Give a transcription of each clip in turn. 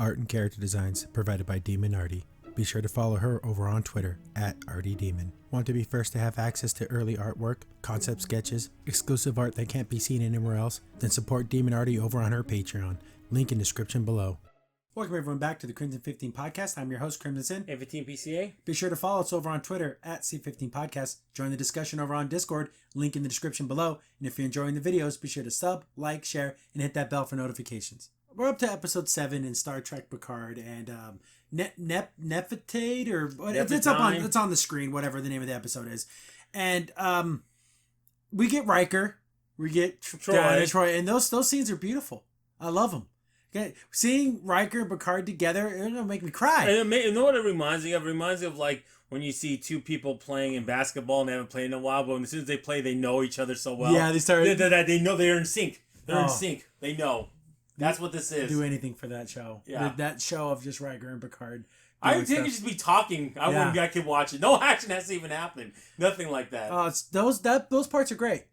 art and character designs provided by Demon Artie. Be sure to follow her over on Twitter at ArtieDemon. Want to be first to have access to early artwork, concept sketches, exclusive art that can't be seen anywhere else? Then support Demon Artie over on her Patreon. Link in description below. Welcome everyone back to the Crimson 15 Podcast. I'm your host, Crimson. A15 PCA. Be sure to follow us over on Twitter at C15 Podcast. Join the discussion over on Discord. Link in the description below. And if you're enjoying the videos, be sure to sub, like, share, and hit that bell for notifications. We're up to episode 7 in Star Trek Picard, and Nepenthe, or it's on the screen, whatever the name of the episode is. And we get Riker, we get Troy, and those scenes are beautiful. I love them. Okay. Seeing Riker and Picard together, it'll make me cry. And you know what it reminds me of? It reminds me of like when you see two people playing in basketball and they haven't played in a while, but as soon as they play, they know each other so well. Yeah, they start. They know they're in sync. They're in sync. They know. That's what this is. Do anything for that show. Yeah. That show of just Riker and Picard. I would think you just be talking. I could watch it. No action has to even happen. Nothing like that. Those parts are great.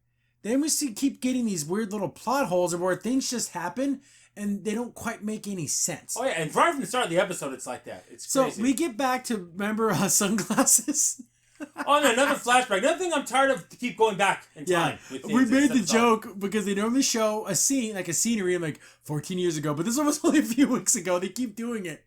Then we keep getting these weird little plot holes where things just happen and they don't quite make any sense. Oh yeah, and right from the start of the episode, it's like that. It's crazy. So we get back to remember sunglasses. Oh, no, another flashback. Another thing I'm tired of to keep going back in time. We made the joke because they normally show a scene, like a scenery, like 14 years ago, but this one was only a few weeks ago. They keep doing it.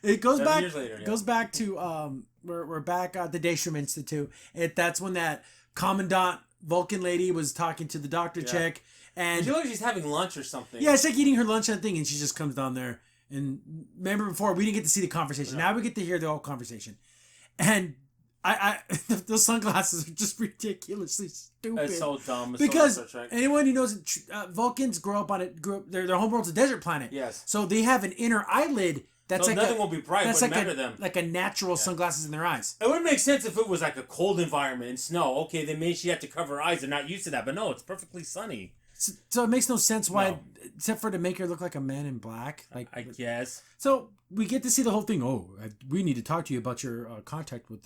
It goes 7 back. Years later, goes back to we're back at the Daystrom Institute. That's when that Commandant Vulcan lady was talking to the doctor chick, and she looks like she's having lunch or something. Yeah, it's like eating her lunch and thing, and she just comes down there. And remember before we didn't get to see the conversation. Now we get to hear the whole conversation, and those sunglasses are just ridiculously stupid. It's so dumb. It's because so Star Trek. Anyone who knows Vulcans grew up their homeworld's a desert planet. Yes. So they have an inner eyelid. That's like nothing will be bright. That's matter them. Like a natural sunglasses in their eyes. It would make sense if it was like a cold environment and snow. Okay, then maybe she had to cover her eyes. They're not used to that. But no, it's perfectly sunny. So it makes no sense why, except for to make her look like a man in black. Like I guess. So we get to see the whole thing. Oh, we need to talk to you about your contact with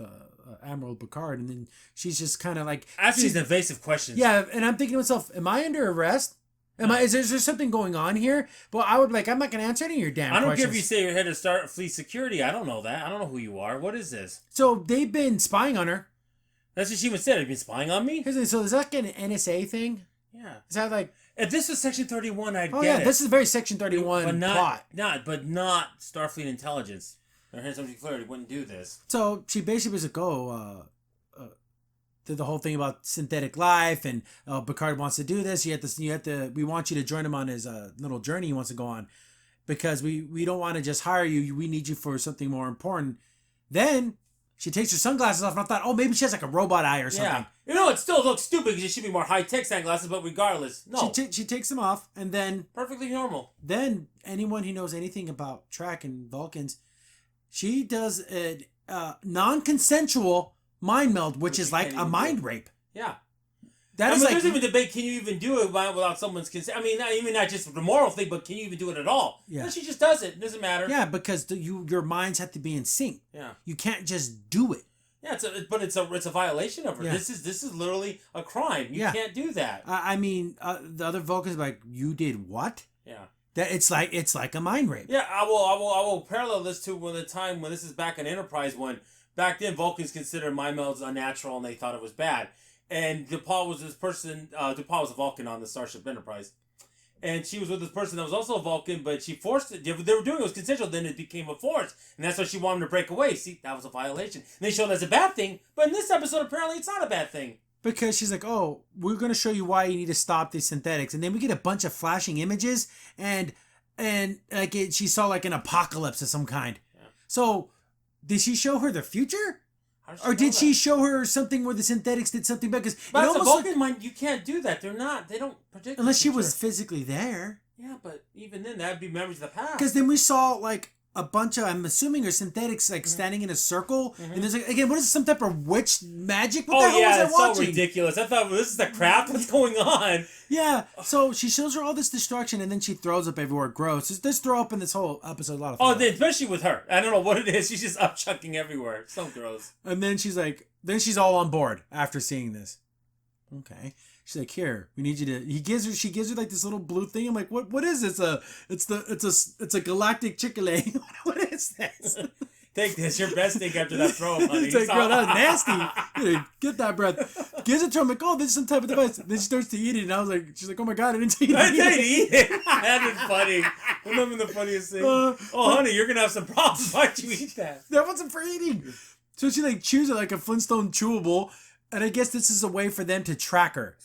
Admiral Picard, and then she's just kind of like asking these invasive questions. Yeah, and I'm thinking to myself, am I under arrest? Is there something going on here? Well, I'm not going to answer any of your damn questions. I don't care if you say you're head of Starfleet security. I don't know that. I don't know who you are. What is this? So they've been spying on her. That's what she even said. Have you been spying on me? So is that like an NSA thing? Yeah. Is that like... If this was Section 31, I'd get it. This is very Section 31 plot. But not Starfleet intelligence. Their heads of clarity wouldn't do this. So she basically was like, did the whole thing about synthetic life, and Picard wants to do this. We want you to join him on his little journey he wants to go on, because we don't want to just hire you. We need you for something more important. Then she takes her sunglasses off, and I thought, oh, maybe she has like a robot eye or something. Yeah. It still looks stupid because it should be more high-tech sunglasses, but regardless, no. She takes them off, and then... Perfectly normal. Then anyone who knows anything about Trek and Vulcans, she does a non-consensual mind meld, which is like a mind rape. Yeah. There's even debate, can you even do it without someone's consent? I mean, not just the moral thing, but can you even do it at all? Yeah. No, she just does it. It doesn't matter. Yeah, because your minds have to be in sync. Yeah. You can't just do it. Yeah, it's a violation of her. Yeah. This is literally a crime. You can't do that. The other Vulcans are like, you did what? Yeah. That it's like a mind rape. Yeah, I will parallel this to the time when this is back in Enterprise, when back then Vulcans considered mind melds unnatural and they thought it was bad. And DePaul was this person. DePaul was a Vulcan on the Starship Enterprise, and she was with this person that was also a Vulcan, but she forced it. They were doing it was consensual. Then it became a force, and that's why she wanted to break away. See, that was a violation. And they showed it as a bad thing, but in this episode, apparently, it's not a bad thing. Because she's like, oh, we're going to show you why you need to stop these synthetics, and then we get a bunch of flashing images, and like she saw like an apocalypse of some kind. Yeah. So, did she show her the future? Or did she show her something where the synthetics did something bad? But as a Vulcan mind, you can't do that. They don't predict. Unless she was physically there. Yeah, but even then, that'd be memories of the past. Because then we saw like a bunch of, I'm assuming, are synthetics like standing in a circle. Mm-hmm. And there's like, again, what is some type of witch magic? What the hell was I watching? So ridiculous. I thought, this is the crap. What's going on? Yeah. So she shows her all this destruction, and then she throws up everywhere. Gross. There's throw up in this whole episode. A lot of fun. Especially with her. I don't know what it is. She's just up chucking everywhere. So gross. And then she's like, she's all on board after seeing this. Okay. She's like, here, we need you to. She gives her like this little blue thing. I'm like, what is this? It's a galactic Chick-fil-A. What is this? Take this, your best thing after that throw up, honey. It's like, girl, that was nasty. Get that breath. Gives it to her. I'm like, oh, this is some type of device. Then she starts to eat it, and I was like, she's like, oh my god, I didn't tell you to eat it. That is funny. Wouldn't have been the funniest thing. Honey, you're gonna have some problems. Why'd you eat that? That wasn't for eating. So she like chews it like a Flintstone chewable, and I guess this is a way for them to track her.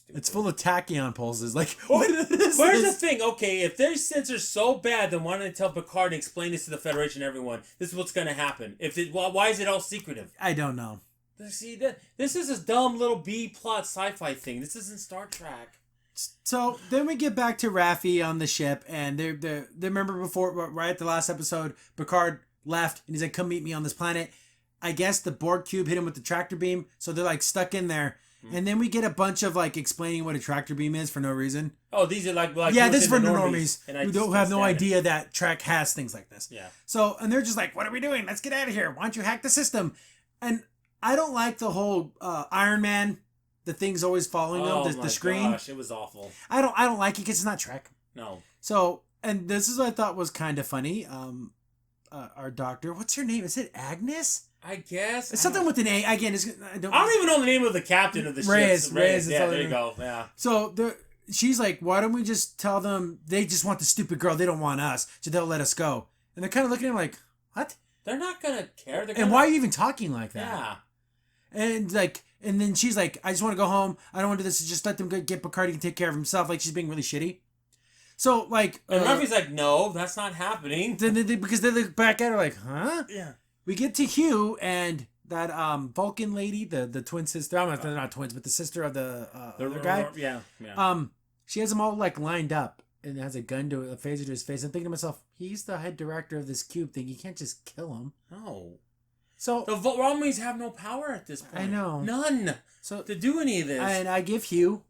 It's full of tachyon pulses. Like, what is this? Where's the thing? Okay, if their sensors so bad, then why don't they tell Picard and explain this to the Federation and everyone? This is what's going to happen. Why is it all secretive? I don't know. See, this is a dumb little B-plot sci-fi thing. This isn't Star Trek. So then we get back to Raffi on the ship, and they remember before, right at the last episode, Picard left, and he's like, come meet me on this planet. I guess the Borg cube hit him with the tractor beam, so they're like stuck in there. And then we get a bunch of like explaining what a tractor beam is for no reason. Oh, these are like yeah, this is for normies who don't have no idea that Trek has things like this. Yeah. So, and they're just like, what are we doing? Let's get out of here. Why don't you hack the system? And I don't like the whole Iron Man, the thing's always following them, the screen. Gosh, it was awful. I don't like it because it's not Trek. No. So, and this is what I thought was kind of funny. Our doctor, what's her name? Is it Agnes? I guess. It's something with an A. Again, I don't even know the name of the captain of the ship. Reyes. Yeah, there you go. Yeah. So she's like, why don't we just tell them they just want the stupid girl. They don't want us. So they'll let us go. And they're kind of looking at him like, what? They're not going to care. And why are you even talking like that? Yeah. And then she's like, I just want to go home. I don't want to do this. Just let them get Picard. He can take care of himself. Like, she's being really shitty. So, like... And Murphy's like, no, that's not happening. Because they look back at her like, huh? Yeah. We get to Hugh and that Vulcan lady, the twin sister. They're not twins, but the sister of the other guy. Yeah. She has them all like lined up and has a gun to a phaser to his face. I'm thinking to myself, he's the head director of this cube thing. You can't just kill him. No. So the Romulans have no power at this point. I know. None. So to do any of this. And I give Hugh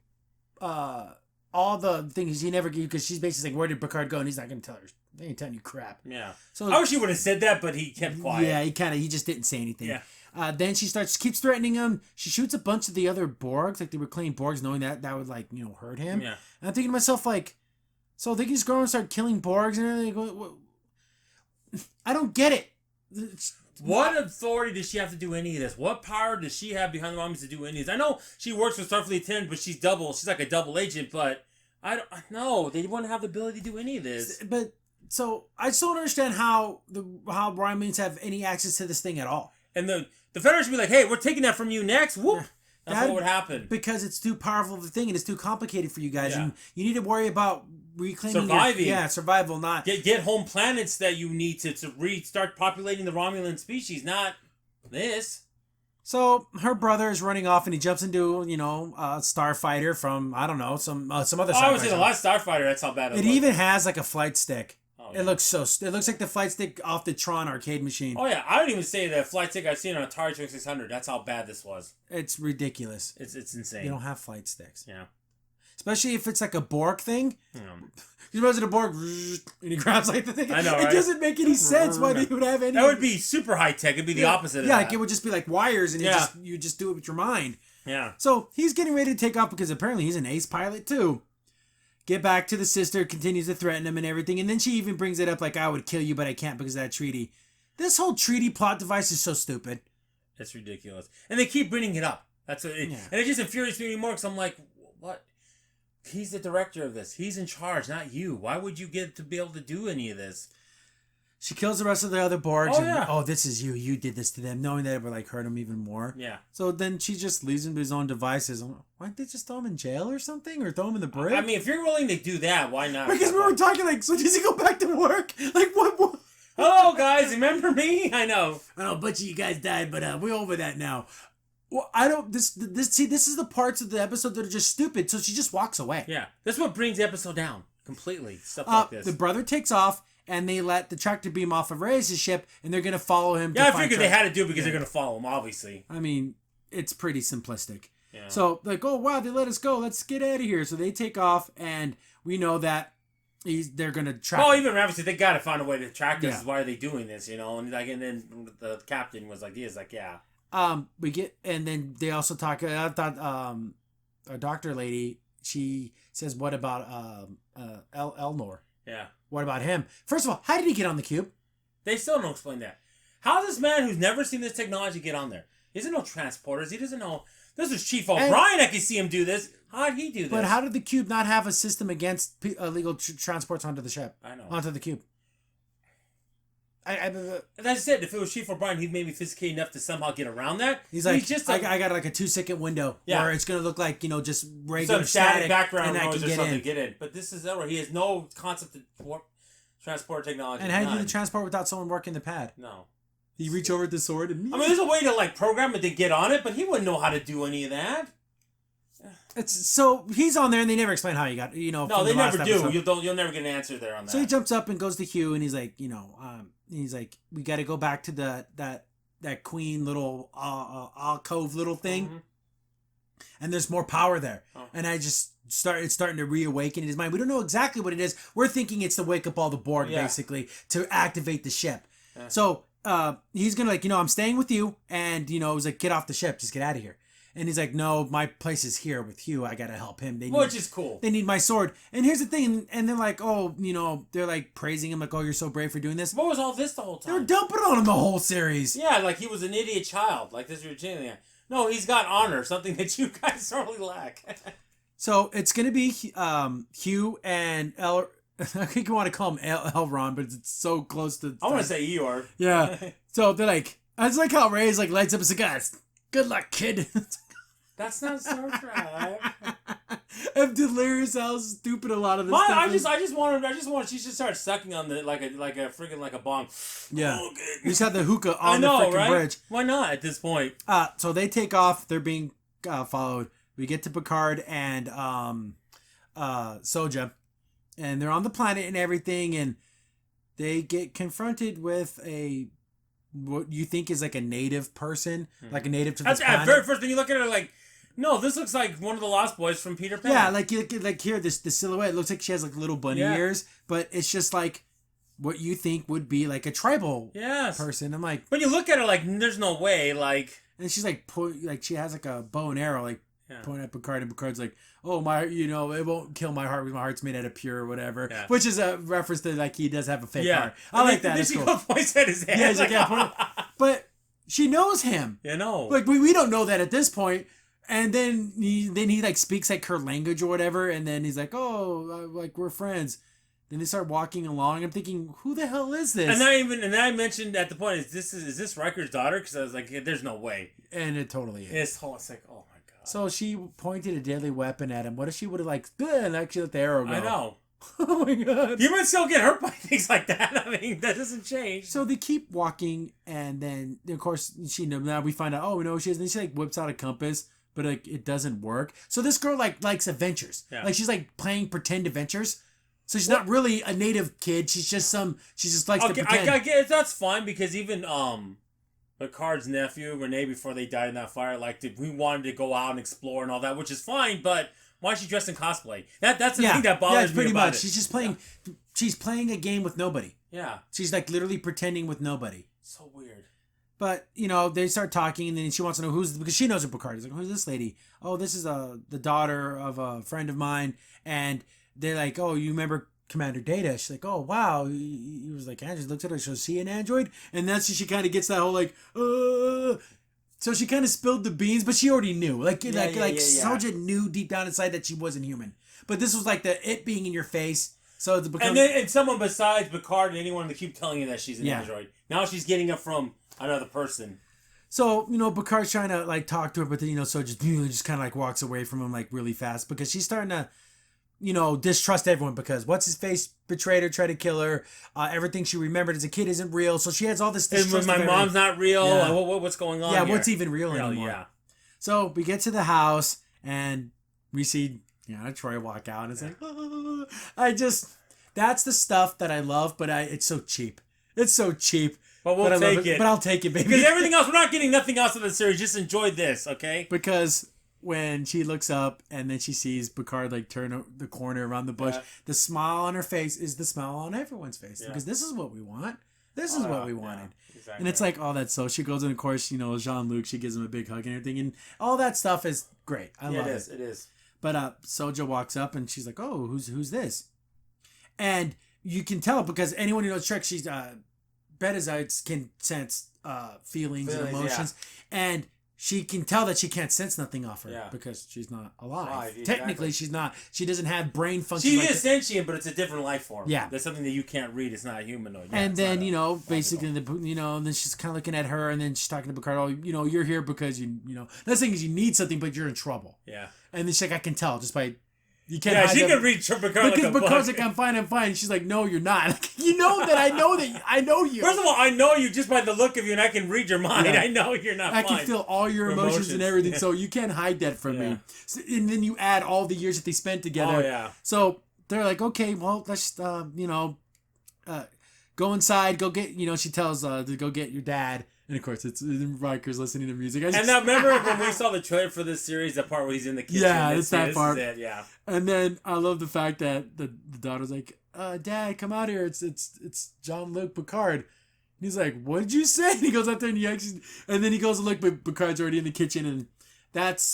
all the things he never gave, because she's basically like, where did Picard go? And he's not going to tell her. They ain't telling you crap. Yeah. So I wish he would have said that, but he kept quiet. Yeah, he just didn't say anything. Yeah. Then she keeps threatening him. She shoots a bunch of the other Borgs, like they were claiming Borgs, knowing that would like, hurt him. Yeah. And I'm thinking to myself like, so they can just go and start killing Borgs and everything. I don't get it. What authority does she have to do any of this? What power does she have behind the Romulans to do any of this? I know she works with Starfleet 10, but she's like a double agent, but I don't know. They wouldn't have the ability to do any of this. But so I still don't understand how Romulans have any access to this thing at all. And the Federation would be like, hey, we're taking that from you next. Whoop. That's what would happen. Because it's too powerful of a thing and it's too complicated for you guys. Yeah. And you need to worry about reclaiming survival, not... Get home planets that you need to restart populating the Romulan species, not this. So her brother is running off and he jumps into, a starfighter from, I don't know, some other starfighter. I was in the last starfighter, that's how bad it looks. It even has like a flight stick. Oh, yeah. It looks like the flight stick off the Tron arcade machine. Oh yeah, I don't even say the flight stick I've seen on Atari 2600. That's how bad this was. It's ridiculous. It's insane. You don't have flight sticks. Yeah. Especially if it's like a Borg thing. Yeah. He runs into Borg and he grabs like the thing. I know, right? It doesn't make any sense why they would have any. That would be super high tech. It'd be the opposite of that. Yeah, like it would just be like wires and you just do it with your mind. Yeah. So he's getting ready to take off because apparently he's an ace pilot too. Get back to the sister, continues to threaten him and everything. And then she even brings it up like, I would kill you, but I can't because of that treaty. This whole treaty plot device is so stupid. It's ridiculous. And they keep bringing it up. And it just infuriates me anymore because I'm like, what? He's the director of this. He's in charge, not you. Why would you get to be able to do any of this? She kills the rest of the other Borgs. Oh, yeah. This is you. You did this to them, knowing that it would like hurt him even more. Yeah. So then she just leaves him to his own devices. Why don't they just throw him in jail or something? Or throw him in the brig? I mean, if you're willing to do that, why not? Because we were talking like, so does he go back to work? Like, what? Hello, guys. Remember me? I know. A bunch of you guys died, but we're over that now. Well, I don't... This is the parts of the episode that are just stupid, so she just walks away. Yeah. That's what brings the episode down. Completely. Stuff like this. The brother takes off, and they let the tractor beam off of Reyes' ship, and they're going to follow him. Yeah, I figured they had to do it because they're going to follow him, obviously. I mean, it's pretty simplistic. Yeah. So, like, oh, wow, they let us go. Let's get out of here. So they take off, and we know that they're going to track Well, him. even Ramsey, they got to find a way to track this. Yeah. Why are they doing this, And then the captain was like, yeah. And then they also talk. I thought a doctor lady, she says, "What about Elnor? Yeah. What about him?" First of all, how did he get on the cube? They still don't explain that. How does this man who's never seen this technology get on there? He doesn't know transporters. He doesn't know. This is Chief O'Brien. I can see him do this. How did he do this? But how did the cube not have a system against illegal transports onto the ship? I know. Onto the cube. That's it. If it was Chief O'Brien, he'd maybe physically enough to somehow get around that. He's like, I got like a 2-second window where it's gonna look like just regular some static and background I noise can or something. Get in. But this is where he has no concept of transport technology. And how do you do the transport without someone working the pad? No. You reach over with the sword and... I mean, there's a way to program it to get on it, but he wouldn't know how to do any of that. So he's on there and they never explain how he got, No, they never do. You'll never get an answer there on that. So he jumps up and goes to Hugh and he's like, we got to go back to that queen little alcove little thing. Mm-hmm. And there's more power there. Oh. And I just it's starting to reawaken in his mind. We don't know exactly what it is. We're thinking it's to wake up all the Borg, basically, to activate the ship. Yeah. So he's going to I'm staying with you. And, he's like, get off the ship. Just get out of here. And he's like, no, my place is here with Hugh. I got to help him. Which is cool. They need my sword. And here's the thing. And they're like, they're like praising him. Like, oh, you're so brave for doing this. What was all this the whole time? They were dumping on him the whole series. Yeah, like he was an idiot child. Like this routine. No, he's got honor. Something that you guys sorely lack. So it's going to be Hugh and I think you want to call him Elrond, but it's so close to... I want to say Eeyore. Yeah. So they're like... I just like how Ray's like lights up a cigar. Good luck, kid. That's not Star Trek. I'm delirious how stupid a lot of this stuff I just want she should start sucking on the like a freaking like a bong. Yeah. Oh, you just have the hookah on the freaking bridge. Why not at this point? So they take off. They're being followed. We get to Picard and Soja, and they're on the planet and everything, and they get confronted with what you think is like a native person, like a native to this planet. At very first thing you look at it, like, no, this looks like one of the Lost Boys from Peter Pan. Yeah, like here, the silhouette looks like she has like little bunny ears, but it's just like what you think would be like a tribal person. I'm like, when you look at her, like, there's no way, like, and she's like, she has like a bow and arrow, like. Yeah. Pointing at Picard, and Picard's like, "Oh my, it won't kill my heart because my heart's made out of pure or whatever," which is a reference to like he does have a fake heart. I like that. It's cool. Points at his hand. Yeah, he's like, but she knows him. You know, like we don't know that at this point. And then he like speaks like her language or whatever, and then he's like, "Oh, like we're friends." Then they start walking along. I'm thinking, who the hell is this? And I mentioned at the point, is this Riker's daughter? Because I was like, there's no way. And it totally is. It's like, oh my. So she pointed a deadly weapon at him. What if she would have and actually let the arrow go? I know. Oh my god. You might still get hurt by things like that. I mean, that doesn't change. So they keep walking, and then of course now we find out. Oh, we know who she is. And then she like whips out a compass, but like it doesn't work. So this girl likes adventures. Yeah. Like she's like playing pretend adventures. So she's not really a native kid. She just likes to pretend. I get that's fine because even Picard's nephew, Renee, before they died in that fire, we wanted to go out and explore and all that, which is fine, but why is she dressed in cosplay? That's the thing that bothers me pretty about much. it. She's just playing, she's playing a game with nobody. Yeah. She's like literally pretending with nobody. So weird. But, they start talking and then she wants to know because she knows who Picard is. Like, who's this lady? Oh, this is the daughter of a friend of mine. And they're like, oh, you remember Commander Data? She's like, oh wow. He was like, Android looks at her, so is he an android? And that's she kind of gets that whole like, so she kind of spilled the beans, but she already knew. Soja knew deep down inside that she wasn't human. But this was like it being in your face. So it becomes... and someone besides Picard and anyone to keep telling you that she's an android. Now she's getting it from another person. So, Picard's trying to like talk to her, but then Soja just kind of like walks away from him like really fast because she's starting to distrust everyone because what's his face betrayed her, tried to kill her. Everything she remembered as a kid isn't real, so she has all this distrust. My mom's not real. Yeah. What's going on? Yeah, here? what's even real anymore? Yeah. So we get to the house and we see Troy walk out, and it's like, that's the stuff that I love, but it's so cheap. It's so cheap. But we'll take it. But I'll take it, baby. Because everything else, we're not getting nothing else in the series. Just enjoy this, okay? Because when she looks up and then she sees Picard like turn the corner around the bush, the smile on her face is the smile on everyone's face because this is what we want. This is what we wanted. Yeah, exactly. And it's like, oh, that's so. She goes and of course, Jean-Luc, she gives him a big hug and everything, and all that stuff is great. I love it. It is. But Soja walks up and she's like, "Oh, who's this?" And you can tell because anyone who knows Trek, she's Betazoids can sense feelings and emotions, and she can tell that she can't sense nothing off her because she's not alive. Right, Technically, she's not. She doesn't have brain function. She is sentient, but it's a different life form. Yeah, that's something that you can't read. It's not a humanoid. And then basically, and then she's kind of looking at her, and then she's talking to Picard. Oh, you're here because you that's the thing is you need something, but you're in trouble. Yeah. And then she's like, I can tell just by. You can't. Yeah, she can read Picard like a book. Picard's like, I'm fine. And she's like, no, you're not. Like, you know that I know you. First of all, I know you just by the look of you, and I can read your mind. Yeah. I know you're not fine. I can feel all your emotions and everything, so you can't hide that from me. So, and then you add all the years that they spent together. Oh, yeah. So they're like, okay, well, let's, go inside, go get, she tells to go get your dad. And of course, it's Riker's listening to music. And now remember when we saw the trailer for this series, the part where he's in the kitchen? Yeah, it's that part. This is it, yeah. And then I love the fact that the daughter's like, Dad, come out here. It's Jean-Luc Picard. And he's like, what did you say? And he goes out there and and then he goes and look, but Picard's already in the kitchen. And that's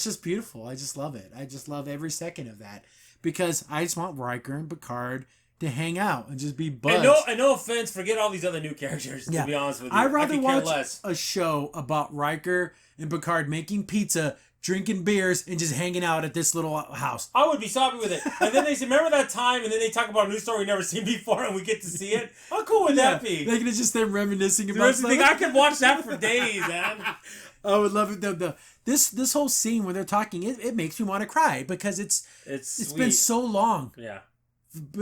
just beautiful. I just love it. I just love every second of that because I just want Riker and Picard to hang out and just be buds. And no offense, forget all these other new characters, to be honest with you. I'd rather watch a show about Riker and Picard making pizza, drinking beers, and just hanging out at this little house. I would be so happy with it. And then they say, remember that time? And then they talk about a new story we've never seen before and we get to see it? How cool would that be? Like, it's just them reminiscing about stuff. I could watch that for days, man. I would love it. This whole scene when they're talking, it makes me want to cry because it's been so long. Yeah.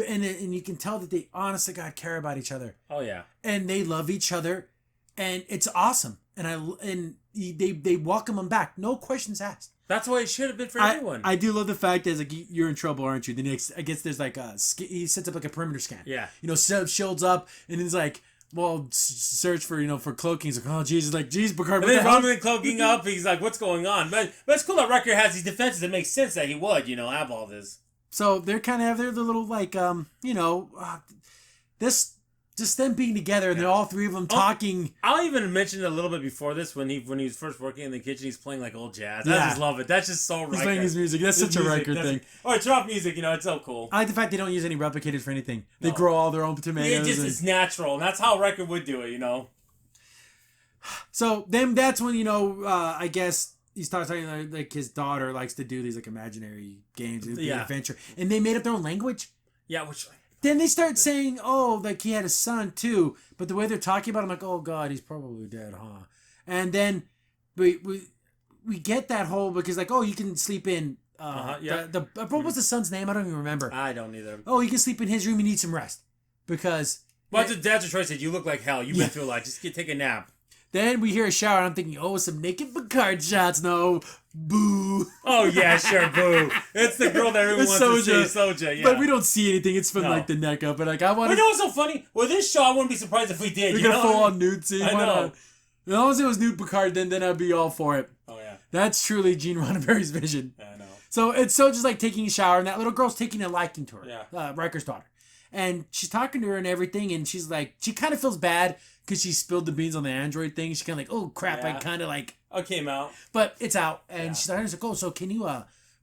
And you can tell that they honest to God care about each other. Oh yeah. And they love each other, and it's awesome. And they welcome them back, no questions asked. That's the way it should have been for everyone. I do love the fact that like you're in trouble, aren't you? Then I guess there's like he sets up like a perimeter scan. Yeah. Shields up, and he's like, well, search for for cloaking. He's like, oh Jesus, like geez, Picard. And then rather than cloaking up, he's like, what's going on? But it's cool that Riker has these defenses. It makes sense that he would have all this. So they're kind of have their little like this just them being together and they're all three of them talking. I'll even mention it a little bit before this when he was first working in the kitchen. He's playing like old jazz. I just love it. That's just so Riker. He's playing his music. That's such a Riker thing. It's rock music. It's so cool. I like the fact they don't use any replicators for anything. They grow all their own tomatoes. It's natural, and that's how Riker would do it. So then that's when I guess. He starts talking like his daughter likes to do these like imaginary games, adventure, and they made up their own language. Yeah, which then they start saying, "Oh, like he had a son too," but the way they're talking about him, like, "Oh God, he's probably dead, huh?" And then we get that whole because like, "Oh, you can sleep in." What was the son's name? I don't even remember. I don't either. Oh, you can sleep in his room. You need some rest because. Well, that's what Troy said. You look like hell. You've been through a lot. Just take a nap. Then we hear a shower, and I'm thinking, oh, some naked Picard shots. No, boo. Oh, yeah, sure, boo. It's the girl that everyone wants to see, Soja, yeah. But we don't see anything. It's from, like, the neck up. But, like, I want to... You know what's so funny? Well, this show, I wouldn't be surprised if we did. We got a full-on nude scene. I know. As long as it was nude Picard, then I'd be all for it. Oh, yeah. That's truly Gene Roddenberry's vision. I know. So it's Soja's, like, taking a shower, and that little girl's taking a liking to her. Yeah. Riker's daughter. And she's talking to her and everything, and she's like... She kind of feels bad... Because she spilled the beans on the android thing. She's kind of like, oh, crap. I kind of like... Oh, it came out. But it's out. And she's like, oh, so can you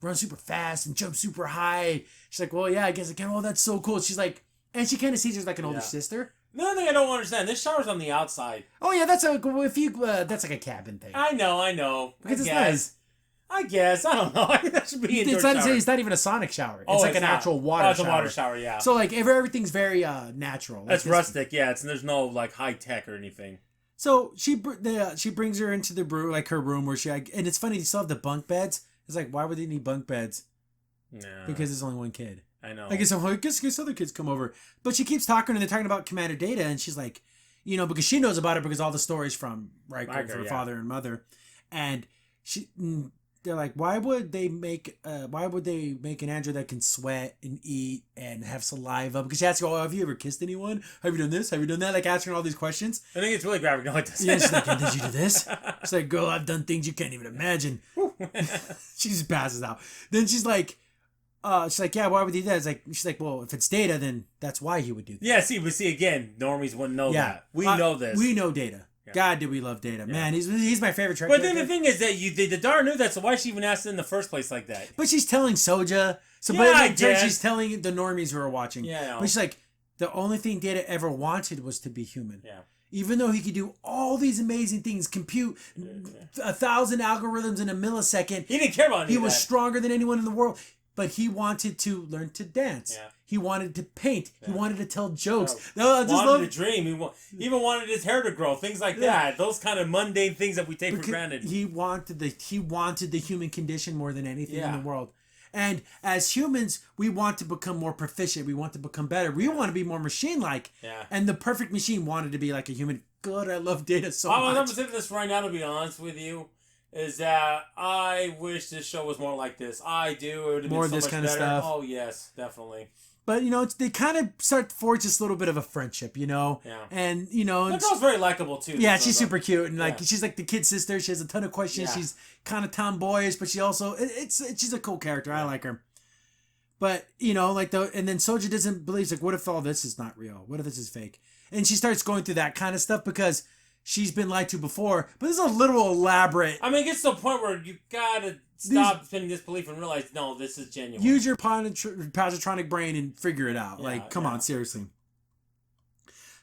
run super fast and jump super high? She's like, well, yeah, I guess I can. Oh, that's so cool. She's like... And she kind of sees her as like an older sister. Another thing I don't understand. This shower's on the outside. Oh, yeah, that's that's like a cabin thing. I know. Because it's nice. I guess. I don't know. That should be indoor shower. It's not even a sonic shower. It's like an actual water shower. It's a water shower, yeah. So, like, everything's very natural. Like it's rustic, yeah. There's no, like, high tech or anything. So, she brings her into her room where and it's funny, you still have the bunk beds. It's like, why would they need bunk beds? No. Because there's only one kid. I know. I guess other kids come over. But she keeps talking, and they're talking about Commander Data, and she's like, because she knows about it because all the stories from Riker for her father and mother. And they're like, why would they make an android that can sweat and eat and have saliva? Because she asks, oh, have you ever kissed anyone? Have you done this? Have you done that? Like asking her all these questions. I think it's really graphic. Like this. Yeah, she's like, did you do this? She's like, girl, I've done things you can't even imagine. She just passes out. Then she's like, yeah, why would he do that? She's like, well, if it's Data, then that's why he would do that. Yeah, see again, normies wouldn't know that. We know this. We know Data. Yeah. God, do we love Data. Man, he's my favorite Trek But character. then the thing is that the daughter knew that, so why she even asked it in the first place like that? But she's telling Soja. So, Yeah, but I in turn, guess. she's telling the normies who are watching. Yeah, I know. But she's like, the only thing Data ever wanted was to be human. Yeah. Even though he could do all these amazing things, compute 1,000 algorithms in a millisecond. He didn't care about any He of was that. stronger than anyone in the world. But he wanted to learn to dance. Yeah. He wanted to paint. Yeah. He wanted to tell jokes. No, No, I just wanted love to dream. He even wanted his hair to grow. Things like that. Those kind of mundane things that we take for granted. He wanted the human condition more than anything in Yeah. the world. And as humans, we want to become more proficient. We want to become better. We want to be more machine-like. Yeah. And the perfect machine wanted to be like a human. God, I love Data so much. I'm going to say this right now, to be honest with you, is that I wish this show was more like this. I do. It would have More been so this much kind of better. stuff. Oh, yes, definitely. But, they kind of start to forge this little bit of a friendship, Yeah. And, The girl's very likable, too. yeah, so she's super cute. And, Yeah. she's like the kid sister. She has a ton of questions. Yeah. She's kind of tomboyish, but she also, she's a cool character. I like her. But, and then Soja doesn't believe, like, what if all this is not real? What if this is fake? And she starts going through that kind of stuff because she's been lied to before. But this is a little elaborate. I mean, it gets to a point where you gotta stop spinning disbelief and realize, no, this is genuine. Use your positronic brain and figure it out. Yeah, Come on, seriously.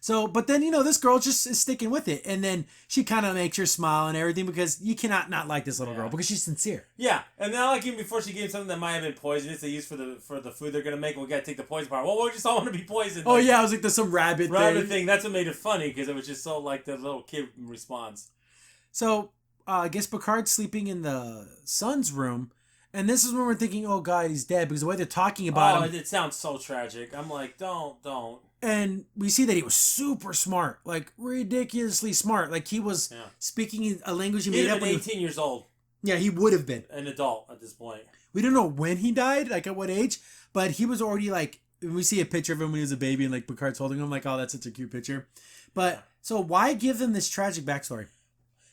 So, but then, this girl just is sticking with it. And then she kind of makes her smile and everything because you cannot not like this little girl because she's sincere. Yeah, and now like even before she gave something that might have been poisonous they used for the food they're gonna make, we gotta take the poison part. Well, we just all want to be poisoned. Oh, yeah, I was like, there's some rabbit thing. That's what made it funny because it was just so like the little kid response. So, I guess Picard's sleeping in the son's room. And this is when we're thinking, oh, God, he's dead. Because the way they're talking about him. It sounds so tragic. I'm like, don't. And we see that he was super smart. Like, ridiculously smart. Like, he was speaking a language he made up. He'd been 18 years old. Yeah, he would have been. An adult at this point. We don't know when he died, like at what age. But he was already like, we see a picture of him when he was a baby. And like Picard's holding him. Like, oh, that's such a cute picture. But, so why give them this tragic backstory?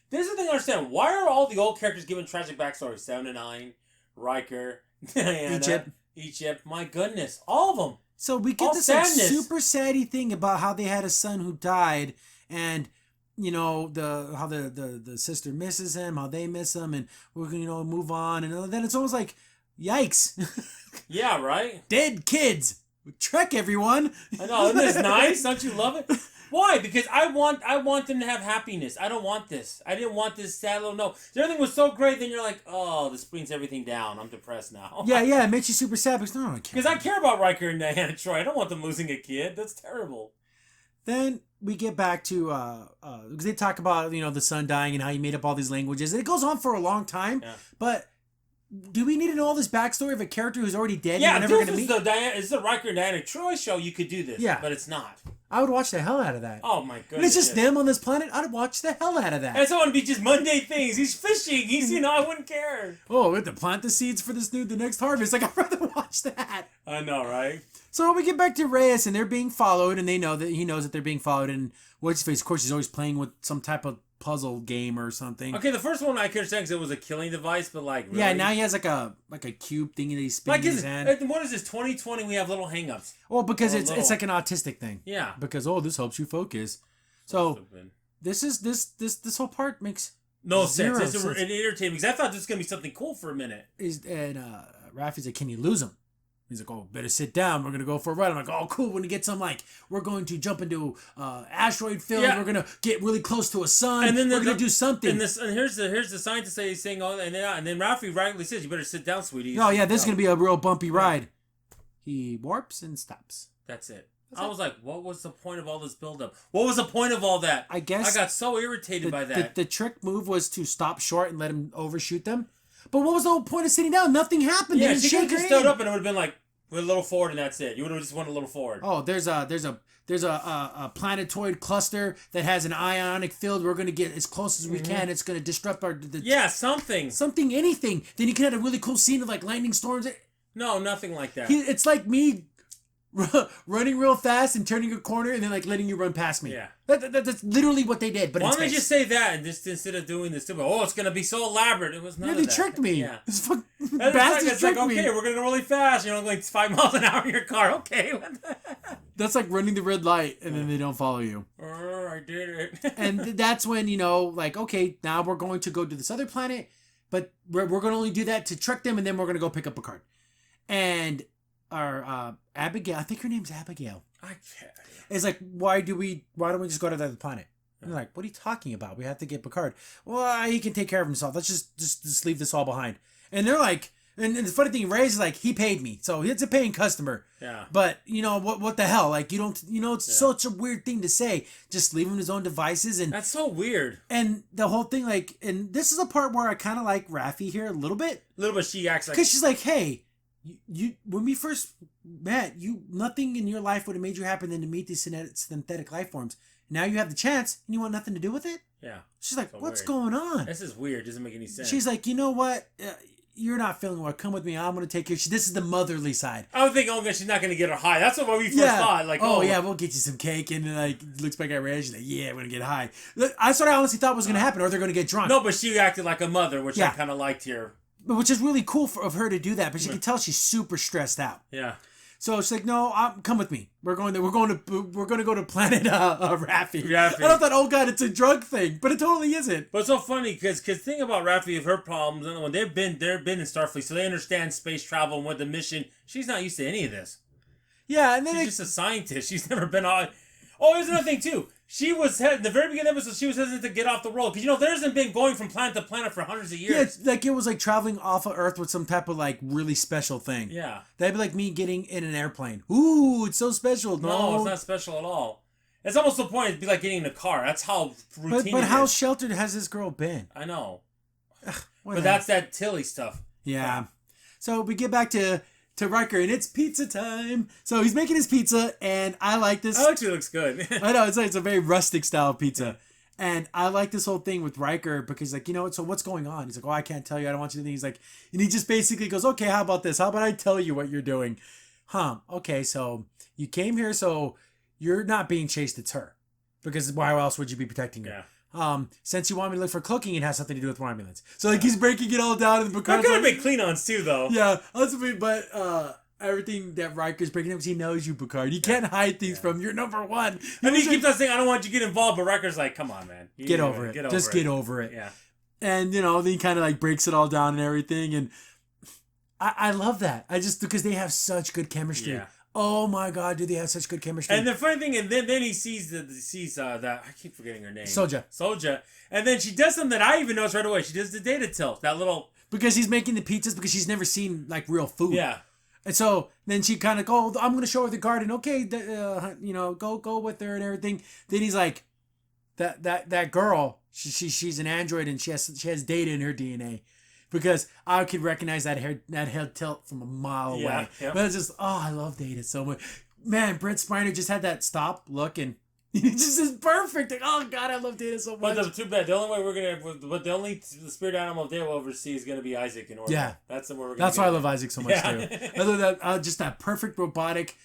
This is the thing I understand. Why are all the old characters given tragic backstories? 7 to 9, Riker, Diana, Egypt. My goodness. All of them. So we get this like, super saddy thing about how they had a son who died, and how the sister misses him, how they miss him, and we're gonna move on, and then it's almost like, yikes. Yeah, right. Dead kids. Trek, everyone. I know. Isn't this nice? Don't you love it? Why? Because I want them to have happiness. I don't want this. I didn't want this sad little note. Everything was so great, then you're like, oh, this brings everything down. I'm depressed now. Yeah, it makes you super sad because no, I can't. Because I care about Riker and Diana Troy. I don't want them losing a kid. That's terrible. Then we get back to because they talk about the son dying and how he made up all these languages, and it goes on for a long time. Yeah. But do we need to know all this backstory of a character who's already dead? Yeah, and we're never this gonna is meet? it's the Riker and Diana Troy show. You could do this. Yeah. But it's not. I would watch the hell out of that. Oh my goodness. And it's just them on this planet. I'd watch the hell out of that. And it's want to be just mundane things. He's fishing. He's I wouldn't care. Oh, we have to plant the seeds for the next harvest. Like, I'd rather watch that. I know, right? So we get back to Reyes, and they're being followed, and he knows that they're being followed. And what's his face? Of course, he's always playing with some type of puzzle game or something. Okay, the first one I could understand because it was a killing device, but like really? Yeah, now he has like a cube thing that he's spinning in his hand. What is this? 2020? We have little hangups. Well, because it's like an autistic thing. Yeah. Because this helps you focus. So this whole part makes no zero sense. sense. It's irritating because I thought this was gonna be something cool for a minute. And Raffi's like, can you lose him? He's like, oh, better sit down. We're going to go for a ride. I'm like, oh, cool. We're going to get some, we're going to jump into asteroid field. Yeah. We're going to get really close to a sun. And then we're going to do something. And here's the scientist saying, oh, and then Raffi rightly says, you better sit down, sweetie. Oh, yeah, this is going to be a real bumpy ride. He warps and stops. That's it. I was like, what was the point of all this buildup? What was the point of all that? I guess I got so irritated by that. The trick move was to stop short and let him overshoot them. But what was the whole point of sitting down? Nothing happened. Yeah, she could have just stood up and it would have been like, we're a little forward and that's it. You would have just went a little forward. Oh, there's a planetoid cluster that has an ionic field. We're going to get as close as we can. It's going to disrupt something, anything. Then you can have a really cool scene of like lightning storms. No, nothing like that. It's like me running real fast and turning a corner and then like letting you run past me. Yeah. That's literally what they did. But why don't they just say that and just instead of doing this, it's going to be so elaborate. It was not. Yeah, they tricked me. Yeah. It's like, okay, we're going to go really fast. Like 5 miles an hour in your car. Okay. That's like running the red light and then they don't follow you. I did it. And that's when, like, okay, now we're going to go to this other planet, but we're going to only do that to trick them, and then we're going to go pick up Picard. And our Abigail, I think her name's Abigail. I can't. It's like, why don't we just go to the other planet? And they're like, what are you talking about? We have to get Picard. Well, he can take care of himself. Let's just leave this all behind. And they're like, and the funny thing, Ray's like, he paid me, so it's a paying customer. Yeah. But what the hell? Like, you don't, it's such a weird thing to say. Just leave him his own devices, and that's so weird. And the whole thing, like, and this is a part where I kind of like Raffi here a little bit. A little bit. She acts like, because she's like, hey, you when we first met, nothing in your life would have made you happier than to meet these synthetic life forms. Now you have the chance, and you want nothing to do with it. Yeah. She's like, so what's weird. going on? This is weird. Doesn't make any sense. She's like, you know what? You're not feeling well. Come with me. I'm going to take care of you. This is the motherly side. I would think, she's not going to get her high. That's what we first thought. Like, yeah, we'll get you some cake. And then, like, looks back at Ray. She's like, yeah, we're going to get high. That's what I honestly thought was going to happen, or they're going to get drunk. No, but she acted like a mother, which I kind of liked here. Which is really cool of her to do that. But you can tell she's super stressed out. Yeah. So she's like, no, come with me. We're going to go to planet Raffi. Raffi. I thought, oh god, it's a drug thing, but it totally isn't. But it's so funny because think about Raffi, of her problems. And when they've been in Starfleet, so they understand space travel and what the mission. She's not used to any of this. Yeah, and then she's just a scientist. She's never been on. Oh, here's another thing too. She was in the very beginning of the episode. She was hesitant to get off the roll because there hasn't been going from planet to planet for hundreds of years. Yeah, it's like it was like traveling off of Earth with some type of like really special thing. Yeah, that'd be like me getting in an airplane. Ooh, it's so special. No, it's not special at all. It's almost the point. It'd be like getting in a car. That's how routine. But how sheltered has this girl been? I know. But that's that Tilly stuff. Yeah. So we get back to Riker, and it's pizza time. So he's making his pizza, and I like this. It actually looks good. I know, it's a very rustic style pizza. And I like this whole thing with Riker because, like, so what's going on? He's like, oh, I can't tell you. I don't want you to think. He's like, and he just basically goes, okay, how about this? How about I tell you what you're doing? Okay, so you came here, so you're not being chased, it's her. Because why else would you be protecting her? Yeah. Since you want me to look for cooking, it has something to do with Romulans. So like he's breaking it all down, and Picard's could have been Klingons too, though. Yeah, but everything that Riker's breaking up, because he knows you, Picard. You can't hide things from you're number one. And he keeps on saying, "I don't want you to get involved," but Riker's like, "Come on, man, get over it. Just get over it." Yeah. And then he kind of like breaks it all down and everything, and I love that. Because they have such good chemistry. Yeah. Oh my God, do they have such good chemistry? And the funny thing, and then he sees that I keep forgetting her name. Soja. And then she does something that I even noticed right away. She does the data tilt. That little because he's making the pizzas because she's never seen like real food. Yeah. And so then she kind of go, I'm gonna show her the garden. Okay, go with her and everything. Then he's like, that girl, she's an android and she has data in her DNA. Because I could recognize that head tilt from a mile away. Yeah. But it's just, I love Data so much. Man, Brent Spiner just had that stop, look, and he just is perfect. Like, oh, God, I love Data so much. But too bad. The only way the spirit animal Data will ever see is going to be Isaac in orbit. Yeah. That's where we're That's why I love Isaac so much, too. Other than that, just that perfect robotic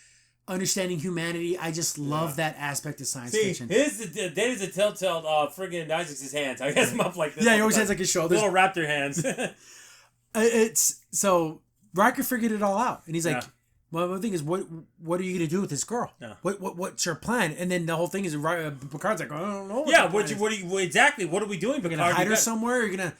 understanding humanity. I just love that aspect of science fiction. Data's a telltale friggin' Isaac's his hands. I guess him up like this. Yeah, he always has like his shoulders. Little raptor hands. It's so Riker figured it all out, and he's like, "Well, the thing is, what are you gonna do with this girl? Yeah. What's your plan?" And then the whole thing is, Picard's like, "I don't know." Yeah, what are we doing? Picard, you're gonna hide her somewhere. You're gonna.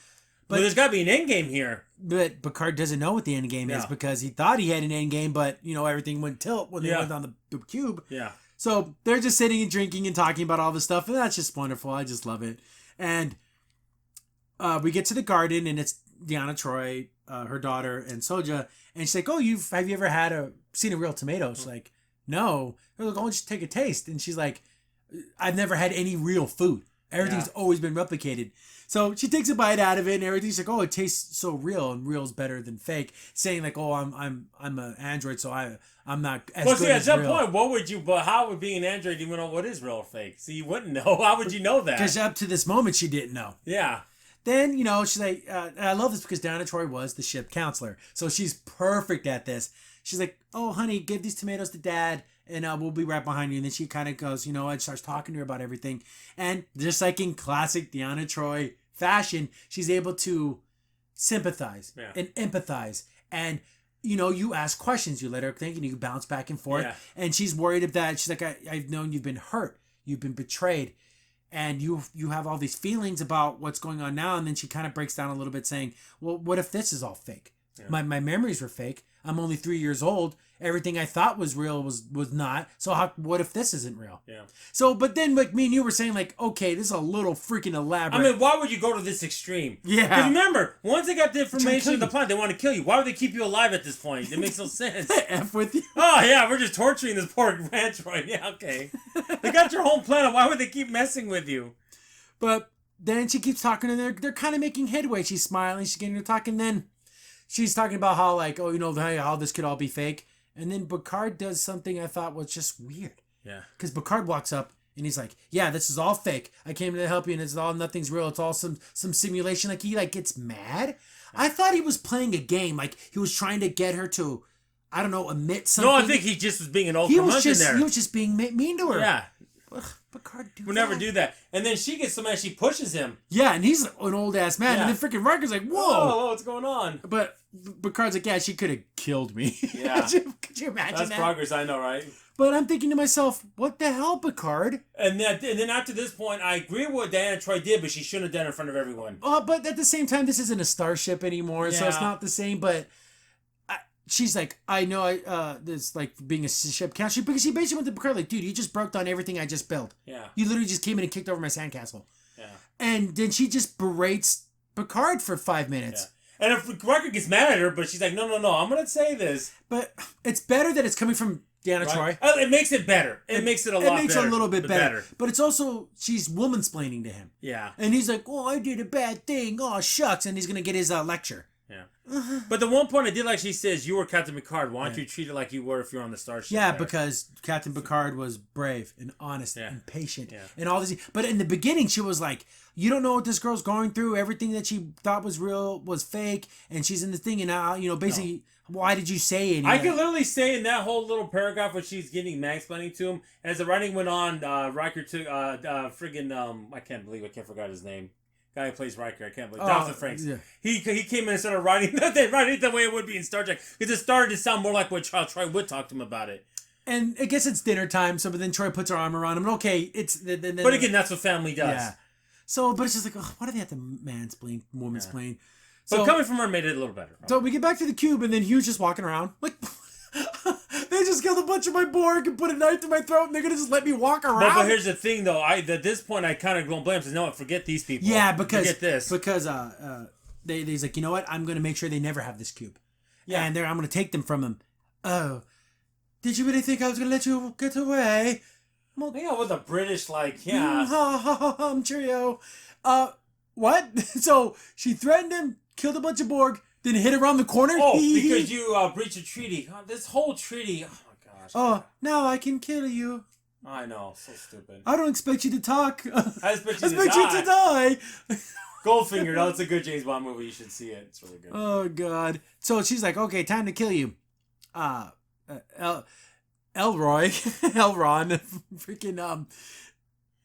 But there's got to be an end game here. But Picard doesn't know what the end game is because he thought he had an end game, but everything went tilt when they went on the cube. Yeah. So they're just sitting and drinking and talking about all this stuff, and that's just wonderful. I just love it. And we get to the garden, and it's Deanna Troi, her daughter, and Soja, and she's like, "Oh, have you ever seen a real tomato?" She's like, "No." They're like, "Oh, just take a taste." And she's like, "I've never had any real food. Everything's always been replicated." So she takes a bite out of it, and everything's like, "Oh, it tastes so real, and real's better than fake." Saying like, "Oh, I'm an android, so I'm not as good as real." At that point, how would being an android even know what is real or fake? So you wouldn't know. How would you know that? Because up to this moment, she didn't know. Yeah. Then, she's like, I love this because Deanna Troi was the ship counselor. So she's perfect at this. She's like, "Oh, honey, give these tomatoes to Dad, and we'll be right behind you." And then she kind of goes, and starts talking to her about everything. And just like in classic Deanna Troi fashion, she's able to sympathize and empathize. And you ask questions, you let her think, and you bounce back and forth. Yeah. And she's worried of that. She's like, I've known you've been hurt, you've been betrayed, and you have all these feelings about what's going on now. And then she kind of breaks down a little bit, saying, "Well, what if this is all fake? Yeah. My memories were fake. I'm only 3 years old. Everything I thought was real was not. So what if this isn't real?" Yeah. So, but then like me and you were saying, like, okay, this is a little freaking elaborate. I mean, why would you go to this extreme? Yeah. Because remember, once they got the information of the plan, they want to kill you. Why would they keep you alive at this point? It makes no sense. F with you. Oh yeah, we're just torturing this poor android. Yeah, okay. They got your whole plan. Why would they keep messing with you? But then she keeps talking, and they're kind of making headway. She's smiling. She's getting to talk, and then she's talking about how, like, oh, how this could all be fake. And then Picard does something I thought was just weird. Yeah. Because Picard walks up and he's like, "Yeah, this is all fake. I came to help you, and it's all nothing's real. It's all some simulation." Like he gets mad. Yeah. I thought he was playing a game. Like he was trying to get her to, I don't know, admit something. No, I think he just was being an old curmudgeon there. He was just being mean to her. Yeah. Ugh, Picard would never do that. And then she gets so mad she pushes him. Yeah, and he's an old ass man. Yeah. And then freaking Riker's like, "Whoa, what's going on?" But Picard's like, "Yeah, she could have killed me." Yeah. could you imagine that? That's progress, I know, right? But I'm thinking to myself, what the hell, Picard? And then after this point, I agree with what Diana Troy did, but she shouldn't have done it in front of everyone. But at the same time, this isn't a starship anymore, so it's not the same. But she's like, "I know, this like being a ship captain," because she basically went to Picard like, "Dude, you just broke down everything I just built. Yeah. You literally just came in and kicked over my sandcastle." Yeah. And then she just berates Picard for 5 minutes. Yeah. And if Riker gets mad at her, but she's like, no, I'm going to say this. But it's better that it's coming from Deanna Troy. It makes it better. It makes it a lot better. It makes it a little bit better. But it's also, she's woman-splaining to him. Yeah. And he's like, "Oh, I did a bad thing. Oh, shucks." And he's going to get his lecture. Yeah. But the one point I did like, she says, "You were Captain Picard. Why don't you treat it like you were if you're on the starship?" Yeah, because Captain Picard was brave and honest and patient and all this. But in the beginning, she was like, "You don't know what this girl's going through. Everything that she thought was real was fake, and she's in the thing." And now, basically, why did you say anything? I could literally say in that whole little paragraph when she's getting mansplaining to him, as the writing went on, Riker took I can't forget his name. Guy who plays Riker, I can't believe. Jonathan Frakes. Yeah. He came in and started writing it the way it would be in Star Trek. Because it started to sound more like what Troy would talk to him about it. And I guess it's dinner time, so but then Troy puts her arm around him. And okay, it's... But again, that's what family does. Yeah. So, but it's just like, why do they have to mansplain, womansplain? Yeah. So coming from her made it a little better. So we get back to the cube, and then Hugh's just walking around. Like... They just killed a bunch of my Borg and put a knife to my throat, and they're gonna just let me walk around. But here's the thing, though. At this point, I kind of don't blame him. Says, "No, forget these people. Yeah, because forget this." Because he's like, "You know what? I'm gonna make sure they never have this cube. Yeah, and I'm gonna take them from them." Oh, did you really think I was gonna let you get away? Well, yeah, with a British cheerio. What? So she threatened him, killed a bunch of Borg. Then hit around the corner? Oh, because you breached a treaty. This whole treaty. Oh, my gosh. Oh, now I can kill you. I know. So stupid. I don't expect you to talk. I expect you to die. Goldfinger. No, it's a good James Bond movie. You should see it. It's really good. Oh, God. So she's like, "Okay, time to kill you." Elroy. Elron. Freaking,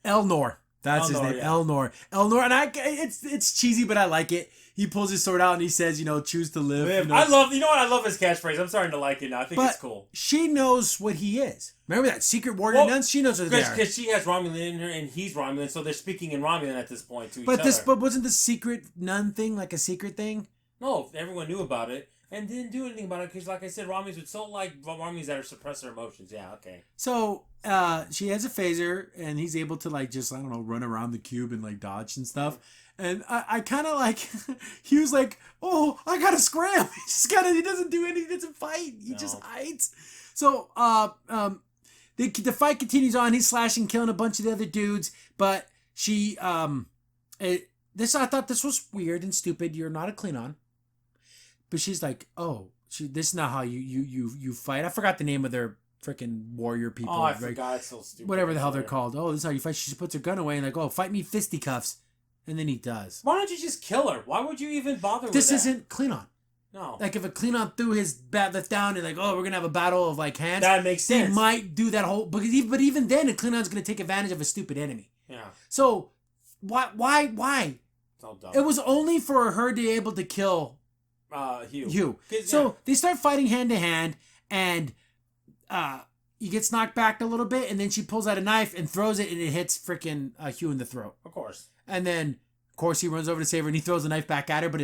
Elnor. That's his name. Yeah. Elnor. And it's cheesy, but I like it. He pulls his sword out and he says, "Choose to live." I love his catchphrase. I'm starting to like it now. I think it's cool. She knows what he is. Remember that secret warrior nuns? She knows what they are. Because she has Romulan in her and he's Romulan, so they're speaking in Romulan at this point to each other. But wasn't the secret nun thing like a secret thing? No, everyone knew about it and didn't do anything about it because, like I said, Romulans would so like Romulans that are suppress their emotions. Yeah, okay. So she has a phaser and he's able to just, I don't know, run around the cube and dodge and stuff. And I kind of he was like, "Oh, I gotta scram." He doesn't do anything, he doesn't fight. He just hides. So, the fight continues on. He's slashing, killing a bunch of the other dudes. But she, I thought this was weird and stupid. You're not a Klingon. But she's like, "Oh, this is not how you fight." I forgot the name of their freaking warrior people. Oh, I forgot. It's so stupid. Whatever the hell they're called. "Oh, this is how you fight." She puts her gun away and "Oh, fight me fisticuffs." And then he does. Why don't you just kill her? Why would you even bother with that? This isn't Klingon. No. Like, if a Klingon threw his bat lift down and "Oh, we're going to have a battle of, hands." That makes sense. They might do that whole... But even then, a Klingon's going to take advantage of a stupid enemy. Yeah. So, why? So dumb. It was only for her to be able to kill Hugh. So they start fighting hand to hand, and he gets knocked back a little bit, and then she pulls out a knife and throws it, and it hits freaking Hugh in the throat. Of course. And then, of course, he runs over to save her, and he throws the knife back at her, but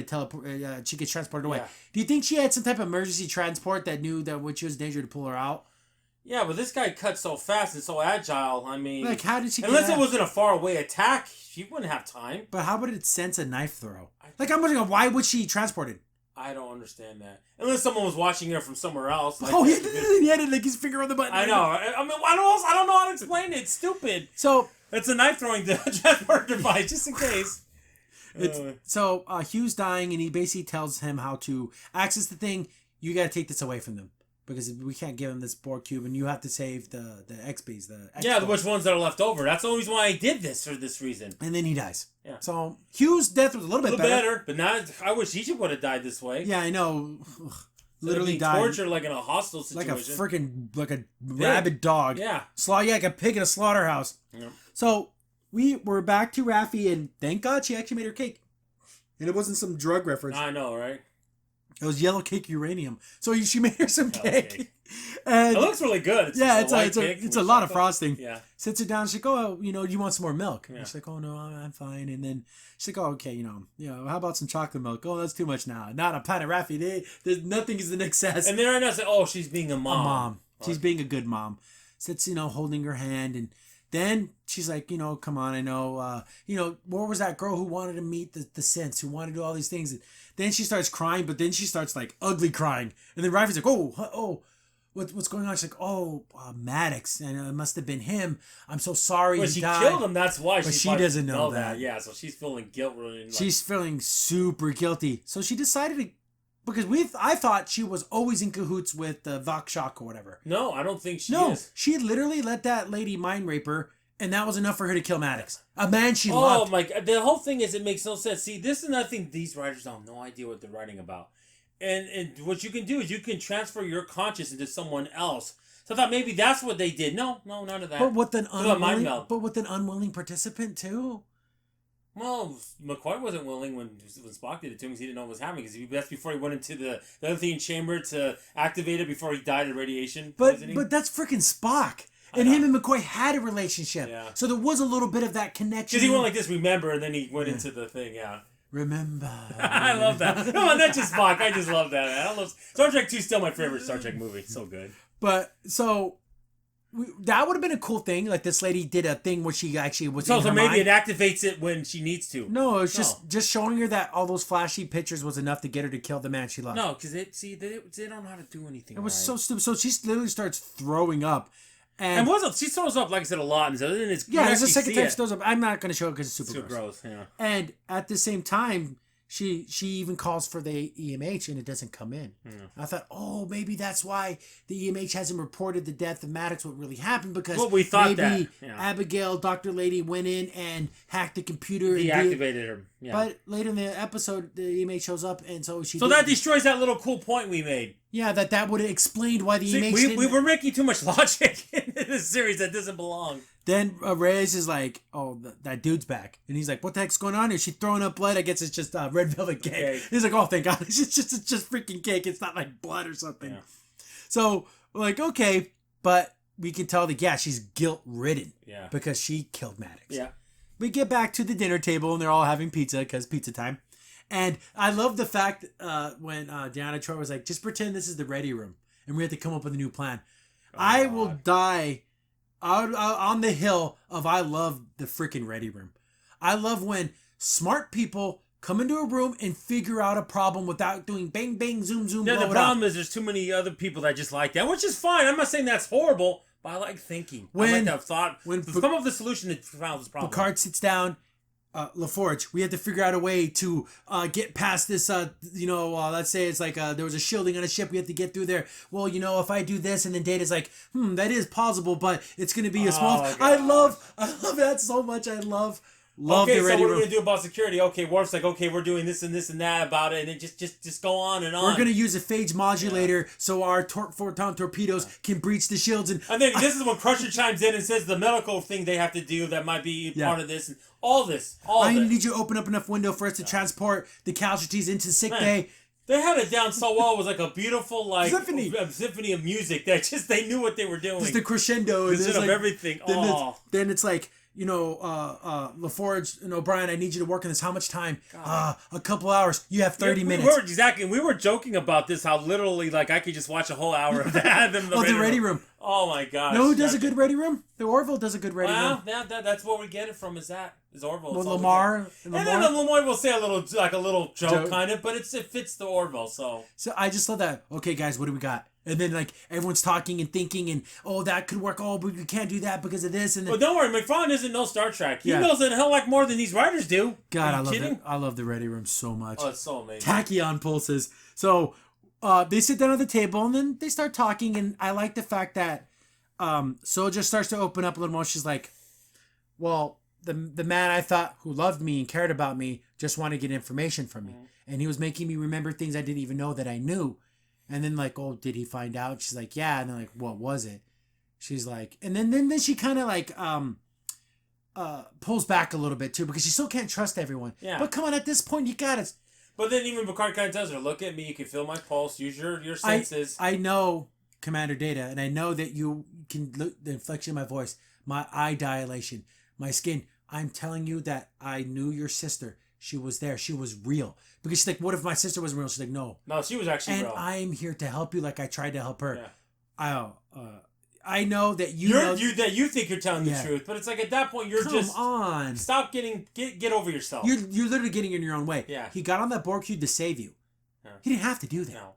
she gets transported away. Yeah. Do you think she had some type of emergency transport that knew that when she was in danger to pull her out? Yeah, but this guy cuts so fast and so agile. I mean, like, how did she? Unless it wasn't a far away attack, she wouldn't have time. But how would it sense a knife throw? Like, I'm wondering, why would she transport it? I don't understand that. Unless someone was watching her from somewhere else. Like, he had it like his finger on the button. I know. I mean, I don't know how to explain it. It's stupid. So it's a knife throwing transport device, just in case. So Hugh's dying, and he basically tells him how to access the thing. You got to take this away from them because we can't give him this Borg cube, and you have to save the XBs. Which ones that are left over. That's the only reason why I did this for this reason. And then he dies. Yeah. So Hugh's death was a little bit better, but not. I wish he would have died this way. Yeah, I know. Literally died. Tortured like in a hostile situation. Like a rabid dog. Yeah. Like a pig in a slaughterhouse. Yeah. So we're back to Raffi, and thank God she actually made her cake. And it wasn't some drug reference. I know, right? It was yellow cake uranium. So she made her some cake. And it looks really good. It's a lot of frosting. Yeah. Sits her down. She's like, oh, you want some more milk? Yeah. And she's like, oh, no, I'm fine. And then she's like, oh, okay, how about some chocolate milk? Oh, that's too much now. Not a pint of Raffi. There's nothing is in excess. And then I know, say, oh, she's being a mom. A mom. She's being a good mom. Sits, holding her hand. And then she's like, come on, I know, where was that girl who wanted to meet the synths, who wanted to do all these things? And then she starts crying, but then she starts like ugly crying. And then Raffi's like, oh, what's going on? She's like, Maddox, and it must have been him. I'm so sorry. Well, she killed him. That's why. But she doesn't know that. Yeah, so she's feeling guilt. She's feeling super guilty. So she decided to, because I thought she was always in cahoots with Vakshak or whatever. No, I don't think she is. No, she literally let that lady mind rape her, and that was enough for her to kill Maddox. A man she loved. Oh my God. The whole thing is, it makes no sense. See, this is another thing these writers have no idea what they're writing about. And what you can do is you can transfer your conscience into someone else. So I thought maybe that's what they did. No, none of that. But with an unwilling participant too. Well, McCoy wasn't willing when Spock did it to him because he didn't know what was happening. Because that's before he went into the other thing chamber to activate it before he died of radiation poisoning. But that's freaking Spock. And him and McCoy had a relationship. Yeah. So there was a little bit of that connection. Because he went like this, remember, and then he went into the thing, yeah. Remember. I love that. No, not just Spock. I just love that. I love Star Trek 2 is still my favorite Star Trek movie. So good. But, so... that would have been a cool thing. Like, this lady did a thing where she actually was so maybe it activates it when she needs to. No, it's just showing her that all those flashy pictures was enough to get her to kill the man she loved. No, because they don't know how to do anything. It was so stupid. So she literally starts throwing up. And she throws up, like I said, a lot. And it's there's a second time she throws up. I'm not going to show it because it's super gross. Yeah. And at the same time, she even calls for the EMH and it doesn't come in. Yeah. I thought, maybe that's why the EMH hasn't reported the death of Maddox, what really happened, because we thought maybe Abigail, Dr. Lady, went in and hacked the computer. Deactivated her. Yeah. But later in the episode, the EMH shows up, and so that destroys that little cool point we made. Yeah, that would have explained why the EMH we were making too much logic in this series that doesn't belong. Then Reyes is like, that dude's back. And he's like, what the heck's going on? Is she throwing up blood? I guess it's just red velvet cake. Okay. He's like, oh, thank God. It's just freaking cake. It's not like blood or something. Yeah. So, like, okay. But we can tell that, she's guilt-ridden. Yeah. Because she killed Maddox. Yeah. We get back to the dinner table, and they're all having pizza because pizza time. And I love the fact when Deanna Troi was like, just pretend this is the ready room. And we have to come up with a new plan. I will die... on the hill of I love the freaking ready room. I love when smart people come into a room and figure out a problem without doing bang, bang, zoom, zoom, the problem is there's too many other people that just like that, which is fine. I'm not saying that's horrible, but I like thinking. I like to have thought. Come up with a solution to solve this problem. Picard sits down. LaForge, we had to figure out a way to get past this, let's say it's like there was a shielding on a ship, we had to get through there. Well, if I do this, and then Data's like, that is possible, but it's going to be a small... God. I love that so much. I love the ready room. Okay, so what are we going to do about security? Okay, Worf's like, okay, we're doing this and that about it, and then just go on and on. We're going to use a phage modulator so our photon torpedoes can breach the shields. And I think this is when Crusher chimes in and says the medical thing they have to do that might be part of this, and all this. I need you to open up enough window for us to transport the casualties into sick bay. They had it down so well. It was like a beautiful symphony of music that just they knew what they were doing. Just the crescendo. Instead of everything. Then it's like, LaForge and O'Brien, I need you to work on this. How much time? A couple hours. You have 30 minutes. We were joking about this, how literally, like, I could just watch a whole hour of that. The Ready Room. Oh, my gosh. Know who does a good Ready Room? The Orville does a good Ready Room. Well, that's where we get it from, is Orville. Well, Lamar. And then Lamar will say a little joke, kind of, but it fits the Orville, so. So I just love that. Okay, guys, what do we got? And then, like, everyone's talking and thinking, and, that could work. Oh, but we can't do that because of this. And then... But don't worry, McFarlane doesn't know Star Trek. He knows it hell like more than these writers do. God, I love it. I love the Ready Room so much. Oh, it's so amazing. Tachyon pulses. So they sit down at the table, and then they start talking, and I like the fact that Soja starts to open up a little more. She's like, well, the man I thought who loved me and cared about me just wanted to get information from me. Mm-hmm. And he was making me remember things I didn't even know that I knew. And then like, oh, did he find out? She's like, yeah. And they're like, what was it? She's like, and then she kind of like pulls back a little bit too, because she still can't trust everyone. Yeah. But come on, at this point, you gotta. But then even Picard kind of tells her, look at me, you can feel my pulse, use your senses. I know Commander Data, and I know that you can look the inflection of my voice, my eye dilation, my skin. I'm telling you that I knew your sister. She was there. She was real. Because she's like, what if my sister wasn't real? She's like, no. No, she was actually real. And I'm here to help you like I tried to help her. Yeah. I know that you think you're telling the truth, but it's like at that point you're Come on. Stop get over yourself. You're literally getting in your own way. Yeah. He got on that Borg cube to save you. Yeah. He didn't have to do that. No.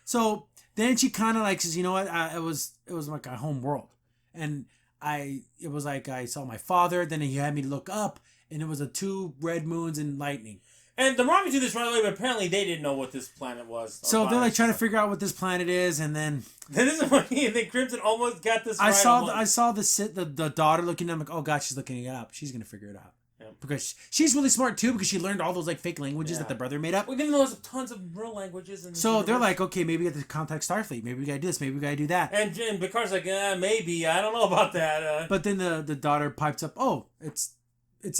So then she kind of like says, you know what? It was like a home world, and it was like I saw my father. Then he had me look up, and it was 2 red moons and lightning. And the Romulans do this right away, but apparently they didn't know what this planet was. So they're like trying to figure out what this planet is, and then this is funny. And then Crimson almost got this. I saw the daughter looking at him like, oh god, she's looking it up. She's gonna figure it out. Yeah. Because she's really smart too, because she learned all those like fake languages that the brother made up. Well, even though there's tons of real languages. So they're like, okay, maybe we have to contact Starfleet. Maybe we gotta do this. Maybe we gotta do that. And Picard's like, maybe I don't know about that. But then the daughter pipes up, oh, it's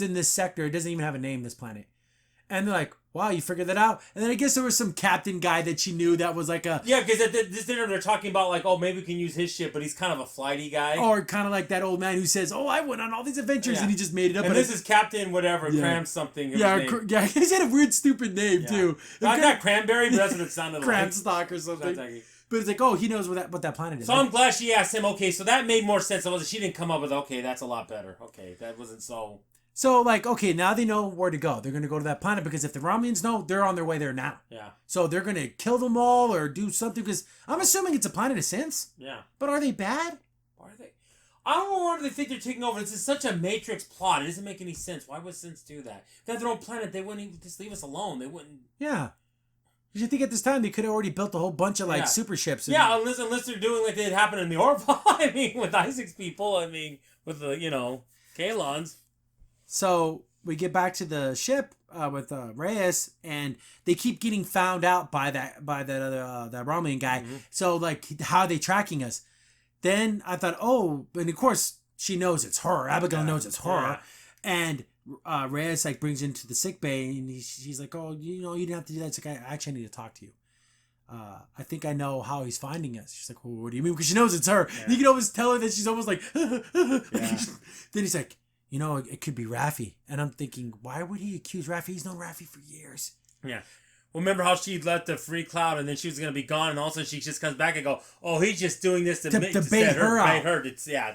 in this sector. It doesn't even have a name. This planet. And they're like, wow, you figured that out? And then I guess there was some captain guy that she knew that was like a... Yeah, because at this dinner they're talking about like, oh, maybe we can use his ship, but he's kind of a flighty guy. Or kind of like that old man who says, oh, I went on all these adventures, and he just made it up. And this is Captain whatever, Cram something. Yeah, he's had a weird, stupid name, too. Not Cranberry, but that's what it sounded like. Cramstock or something. But it's like, oh, he knows what that planet is. So I'm glad she asked him, okay, so that made more sense. She didn't come up with, okay, that's a lot better. Okay, that wasn't so... So, like, okay, now they know where to go. They're going to go to that planet because if the Romulans know, they're on their way there now. Yeah. So they're going to kill them all or do something because I'm assuming it's a planet of sense. Yeah. But are they bad? Are they? I don't know why they think they're taking over. This is such a Matrix plot. It doesn't make any sense. Why would Sense do that? If they had their own planet, they wouldn't even just leave us alone. They wouldn't... Yeah. You think at this time they could have already built a whole bunch of, like, super ships. Yeah, unless they're doing like it happened in the Orville. I mean, with Isaac's people. I mean, with the, Kalons. So... we get back to the ship with Reyes, and they keep getting found out by that other that Romulan guy. Mm-hmm. So like, how are they tracking us? Then I thought, oh, and of course she knows it's her. Abigail knows it's her, and Reyes like brings into the sick bay, and she's like, oh, you didn't have to do that. It's like, I actually need to talk to you. I think I know how he's finding us. She's like, well, what do you mean? Because she knows it's her. Yeah. You can always tell her that she's almost like. Then he's like, it could be Raffi. And I'm thinking, why would he accuse Raffi? He's known Raffi for years. Yeah. Well, remember how she left the free cloud and then she was going to be gone, and all of a sudden she just comes back and go, oh, he's just doing this to bait her out. Bait her.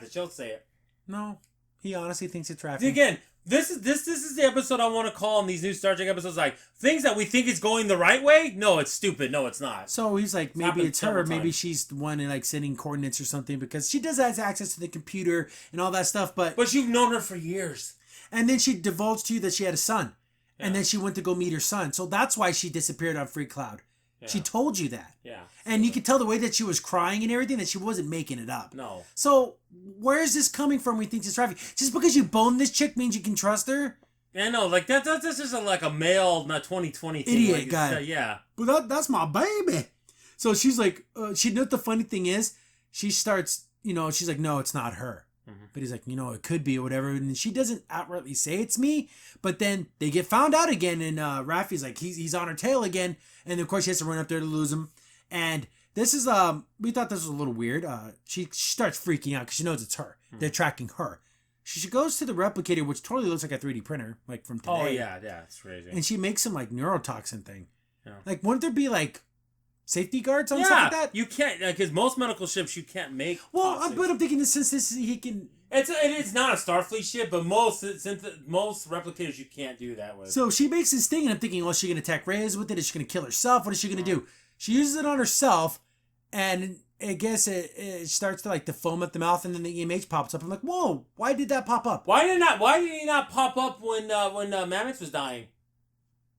She'll say it. No. He honestly thinks it's Raffi. Again, this is the episode I want to call in these new Star Trek episodes, like, things that we think is going the right way? No, it's stupid. No, it's not. So he's like, maybe it's her. Maybe she's the one like sending coordinates or something, because she does have access to the computer and all that stuff. But you've known her for years. And then she divulged to you that she had a son. Yeah. And then she went to go meet her son. So that's why she disappeared on Free Cloud. Yeah. She told you that. Yeah. And you could tell the way that she was crying and everything that she wasn't making it up. No. So where is this coming from? We think it's Raffi. Just because you boned this chick means you can trust her? Yeah, no, like that's just like a male, not 2020 thing. Idiot like, guy. Yeah. But that's my baby. So she's like, she knows the funny thing is, she starts, she's like, no, it's not her. But he's like, it could be or whatever. And she doesn't outrightly say it's me. But then they get found out again. And Raffi's like, he's on her tail again. And of course she has to run up there to lose him. And this is, we thought this was a little weird. She starts freaking out because she knows it's her. They're tracking her. She goes to the replicator, which totally looks like a 3D printer, like from today. Oh, yeah, it's crazy. And she makes some, like, neurotoxin thing. Yeah. Like, wouldn't there be, like, safety guards on stuff like that? You can't, because most medical ships you can't make. Well, but I'm thinking since he can. It's not a Starfleet ship, but most replicators you can't do that with. So she makes this thing, and I'm thinking, is she gonna attack Reyes with it? Is she gonna kill herself? What is she gonna do? She uses it on herself, and I guess it starts to like to foam at the mouth, and then the EMH pops up. I'm like, whoa! Why did that pop up? Why did he not pop up when Mammoth was dying?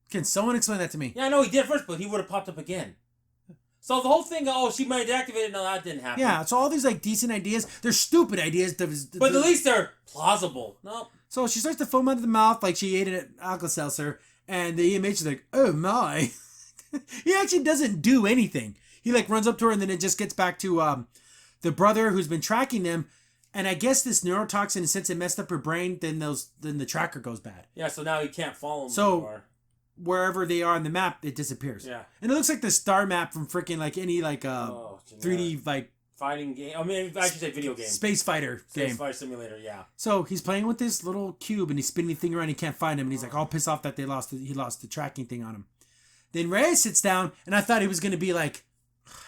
Can someone explain that to me? Yeah, I know he did first, but he would have popped up again. So the whole thing, she might deactivate it. No, that didn't happen. Yeah, so all these like decent ideas, they're stupid ideas. But at least they're plausible. No. So she starts to foam out of the mouth like she ate an Alka-Seltzer, and the EMH is like, oh my. He actually doesn't do anything. He like runs up to her, and then it just gets back to the brother who's been tracking them. And I guess this neurotoxin, since it messed up her brain, then the tracker goes bad. Yeah, so now he can't follow them anymore. Wherever they are on the map, it disappears. Yeah. And it looks like the star map from freaking like any like 3D like fighting game. I mean, I should say video game. Space fighter game. Space fighter simulator, yeah. So he's playing with this little cube and he's spinning the thing around. He can't find him, and he's like all pissed off that he lost the tracking thing on him. Then Reyes sits down, and I thought he was gonna be like,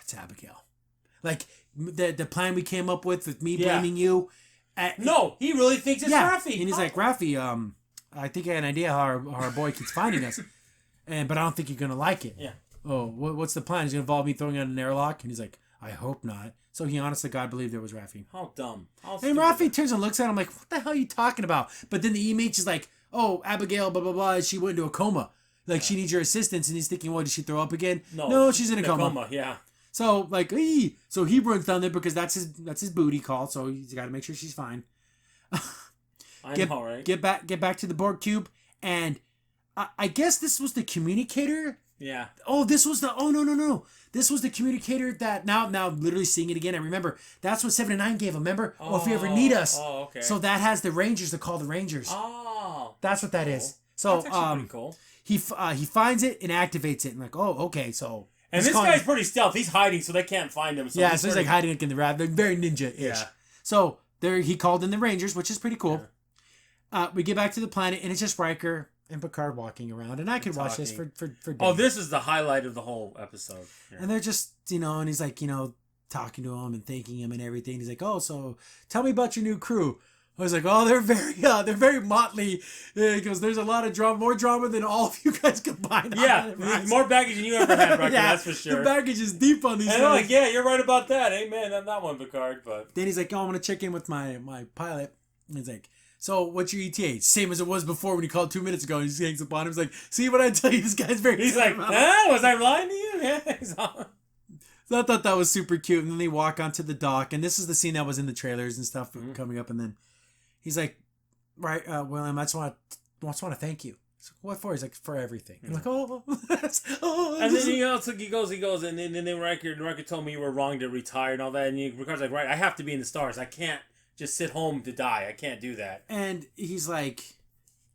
it's Abigail, like the plan we came up with me blaming you. No, he really thinks it's Raffi. And he's like, Raffi, I think I have an idea how our boy keeps finding us. But I don't think you're going to like it. Yeah. Oh, what's the plan? He's going to involve me throwing out an airlock? And he's like, I hope not. So he honest to God believed it was Raffi. How dumb. And Raffi turns and looks at him like, what the hell are you talking about? But then the EMH is like, oh, Abigail, blah, blah, blah. She went into a coma. Like, she needs your assistance. And he's thinking, what, did she throw up again? No, she's in a coma. Yeah. So, like, so he runs down there because that's his booty call. So he's got to make sure she's fine. Get back to the Borg cube. And I guess this was the communicator. Yeah. Oh, this was no. This was the communicator that now literally seeing it again. I remember that's what 7 and 9 gave him. Remember? Oh, if you ever need us. Oh, okay. So that has the Rangers to call the Rangers. Oh. That's what that is. So that's actually pretty cool. He finds it and activates it and like, oh, okay, so. And this guy's pretty stealth. He's hiding, so they can't find him. So he's like hiding in the raft. They're very ninja-ish. Yeah. So he called in the Rangers, which is pretty cool. Yeah. We get back to the planet, and it's just Riker and Picard walking around, and I could watch this for days. Oh, this is the highlight of the whole episode. Yeah. And they're just, and he's like, talking to him and thanking him and everything. He's like, oh, so tell me about your new crew. I was like, oh, they're very motley. He goes, there's a lot of drama, more drama than all of you guys combined. Yeah, more baggage than you ever had, Riker, that's for sure. The baggage is deep on these guys. And I'm like, yeah, you're right about that. Amen on that one, Picard. But then he's like, oh, I'm going to check in with my pilot. And he's like, so what's your ETA? Same as it was before when he called 2 minutes ago. And he just hangs up on him. He's like, see what I tell you? This guy's very... He's like, was I lying to you? Yeah. So I thought that was super cute. And then they walk onto the dock. And this is the scene that was in the trailers and stuff coming up. And then he's like, right, William, I just want to thank you. What for? He's like, for everything. I'm like, oh. And then he goes, and then Riker told me you were wrong to retire and all that. And Ricard's like, right, I have to be in the stars. I can't just sit home to die. I can't do that. And he's like,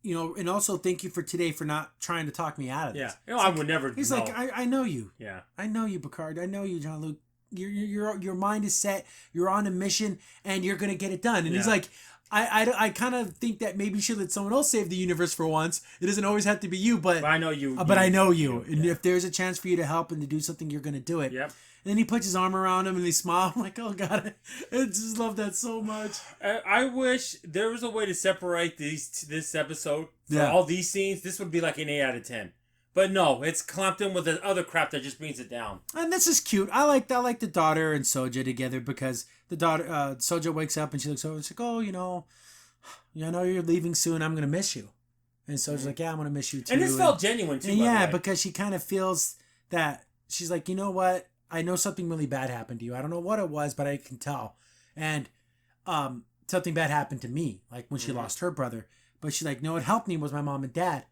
and also thank you for today for not trying to talk me out of this. Yeah. I would never. He's like, I know you. Yeah. I know you, Picard. I know you, Jean-Luc. Your mind is set. You're on a mission, and you're gonna get it done. And he's like, I kind of think that maybe you should let someone else save the universe for once. It doesn't always have to be you, but I know you. But I know you. And if there's a chance for you to help and to do something, you're going to do it. Yep. And then he puts his arm around him and they smile. I'm like, oh, God, I just love that so much. I wish there was a way to separate this episode for all these scenes. This would be like an 8 out of 10. But no, it's clamped in with the other crap that just brings it down. And this is cute. I like the daughter and Soja together because the daughter, Soja wakes up and she looks over and she's like, oh, I know you're leaving soon. I'm going to miss you. And Soja's like, yeah, I'm going to miss you too. And this felt genuine too. Yeah, because she kind of feels that she's like, you know what? I know something really bad happened to you. I don't know what it was, but I can tell. And something bad happened to me, like when she lost her brother. But she's like, no, what helped me was my mom and dad.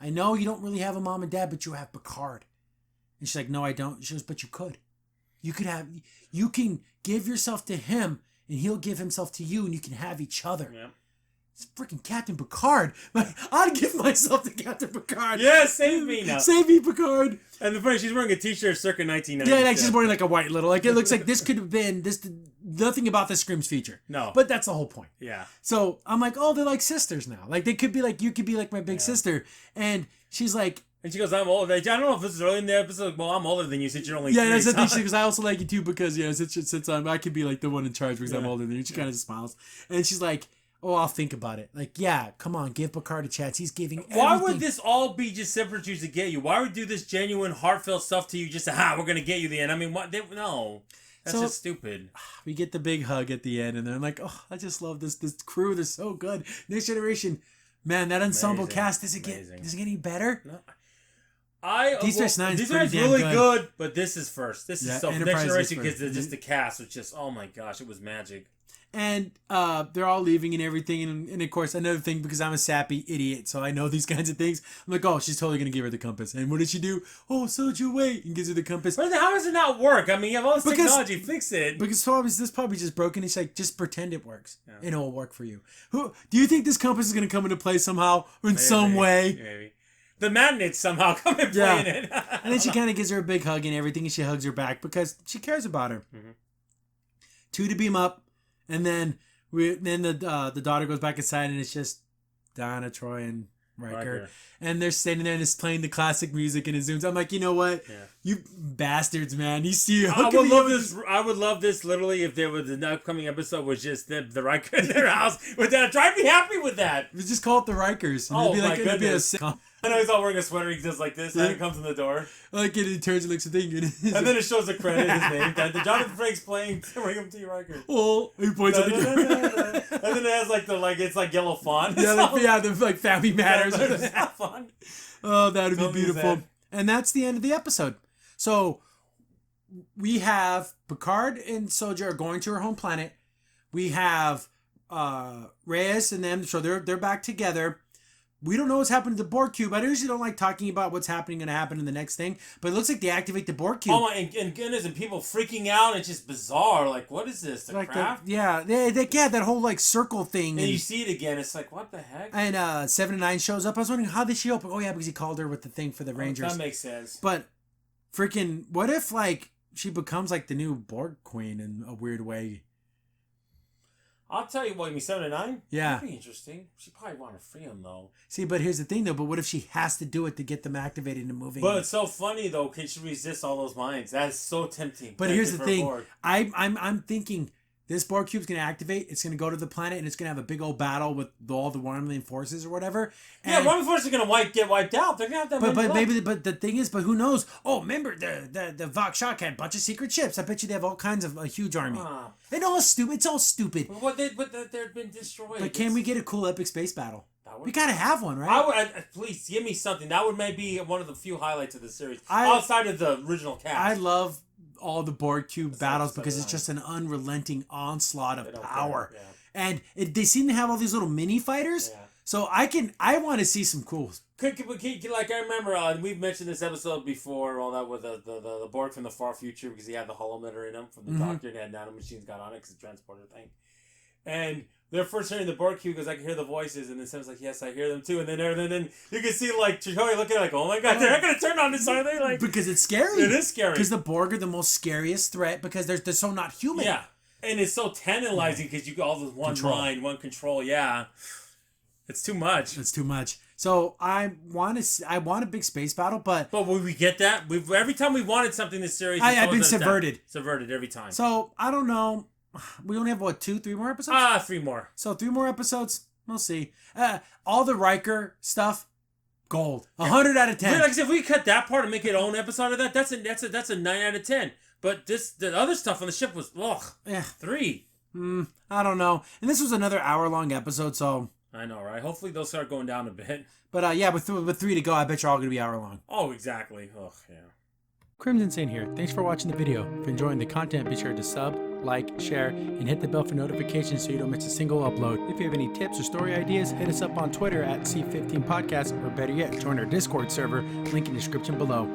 I know you don't really have a mom and dad, but you have Picard. And she's like, no, I don't. She goes, but you could. You can give yourself to him and he'll give himself to you, and you can have each other. Yeah. It's freaking Captain Picard. I'd give myself to Captain Picard. Yeah, save me now. Save me, Picard. And the funny, she's wearing a t-shirt circa 1990. Yeah, like she's wearing like a white little. Like it looks like this could have been this. Nothing about this screams feature. No. But that's the whole point. Yeah. So I'm like, oh, they're like sisters now. Like they could be like, you could be like my big sister. And she's like, and she goes, I'm older. I don't know if this is early in the episode. Well, I'm older than you since you're only yeah, 3. that's the thing. She goes, I also like you too because since I could be like the one in charge because I'm older than you. She kind of smiles, and she's like, oh, I'll think about it. Like, yeah, come on, give Picard a chance. He's giving everything. Why would this all be just subterfuge to get you? Why would we do this genuine, heartfelt stuff to you just to, we're going to get you the end? I mean, what? No. That's just stupid. We get the big hug at the end, and they're like, oh, I just love this crew. They're so good. Next Generation, man, that ensemble cast, does it get any better? No. Deep Space Nine is really good, but this is first. This is so Enterprise Next Generation is because just the cast was just, oh my gosh, it was magic. And they're all leaving and everything. And of course, another thing, because I'm a sappy idiot, so I know these kinds of things. I'm like, oh, she's totally going to give her the compass. And what did she do? Oh, so you wait. And gives her the compass. But how does it not work? I mean, you have all this technology. Fix it. Because this probably just broken. It's like, just pretend it works. Yeah. And it will work for you. Do you think this compass is going to come into play somehow or in some way? Maybe. The magnets somehow come and play in it. And then she kind of gives her a big hug and everything. And she hugs her back because she cares about her. Mm-hmm. 2 to beam up. And then... the daughter goes back inside and it's just Donna, Troy, and Riker. And they're standing there and it's playing the classic music and it zooms. I'm like, you know what? Yeah. You bastards, man. You see, I would love this literally if there was an upcoming episode was just the Riker in their house with that. I'd be happy with that. Let's just call it the Rikers. Oh, my goodness. I know he's all wearing a sweater. He does like this. And he comes in the door. Like it, he turns and looks at the thing. And then it shows the credit, his name. The Jonathan Frakes playing William T. Riker. Oh, he points at the And then it has it's like yellow font. Yeah, the Family Matters. Font. Oh, that would be beautiful. And that's the end of the episode. So we have Picard and Soja are going to her home planet. We have Reyes and them, so they're back together. We don't know what's happened to the Borg cube. I usually don't like talking about what's going to happen in the next thing, but it looks like they activate the Borg cube. Oh my, and goodness, and people freaking out. It's just bizarre. Like, what is this? The craft? That whole like circle thing. And you see it again. It's like, what the heck? And 7 and 9 shows up. I was wondering how did she open? Oh yeah, because he called her with the thing for the Rangers. That makes sense. But freaking, what if like she becomes like the new Borg queen in a weird way? I'll tell you what, you mean 7 and 9? Yeah. That'd be interesting. She probably want to free him, though. See, but here's the thing, though. But what if she has to do it to get them activated and moving? But it's so funny, though. Can she resist all those minds? That is so tempting. But here's the thing. I'm thinking this Borg cube's going to activate. It's going to go to the planet, and it's going to have a big old battle with all the Romulan forces or whatever. And Romulan forces are going to get wiped out. They're going to have that. But the thing is, but who knows? Oh, remember the Vox Shock had a bunch of secret ships. I bet you they have all kinds of a huge army. And all stupid. It's all stupid. But they've been destroyed. But can we get a cool epic space battle? We gotta have one, right? Please give me something. That would maybe one of the few highlights of the series outside of the original cast. I love all the Borg cube battles because it's just an unrelenting onslaught of power, and they seem to have all these little mini fighters. Yeah. So I want to see some cool. Like I remember, we've mentioned this episode before. All that with the Borg from the far future because he had the holometer in him from the Doctor and had nanomachines got on it because the transporter thing, and. They're first hearing the Borg cube because I can hear the voices, and then Sam's like, "Yes, I hear them too." And then you can see like Chakotay looking like, "Oh my god, they're not gonna turn on this, are they?" Like because it's scary. It is scary because the Borg are the most scariest threat because they're so not human. Yeah, and it's so tantalizing because you got all this one mind, one control. Yeah, it's too much. It's too much. So I want a big space battle, but will we get that? Every time we wanted something in this series, I've been subverted. Subverted every time. So I don't know. We only have, 3 more episodes? 3 more. So 3 more episodes. We'll see. All the Riker stuff, gold. 100 out of 10. Like I said, if we cut that part and make it own episode of that, that's a 9 out of 10. But the other stuff on the ship was 3. I don't know. And this was another hour-long episode, so... I know, right? Hopefully they'll start going down a bit. But with 3 to go, I bet you're all going to be hour-long. Oh, exactly. Oh, yeah. Crimson Saint here. Thanks for watching the video. If you're enjoying the content, be sure to sub, like, share, and hit the bell for notifications so you don't miss a single upload. If you have any tips or story ideas, hit us up on Twitter at C15Podcast, or better yet, join our Discord server, link in the description below.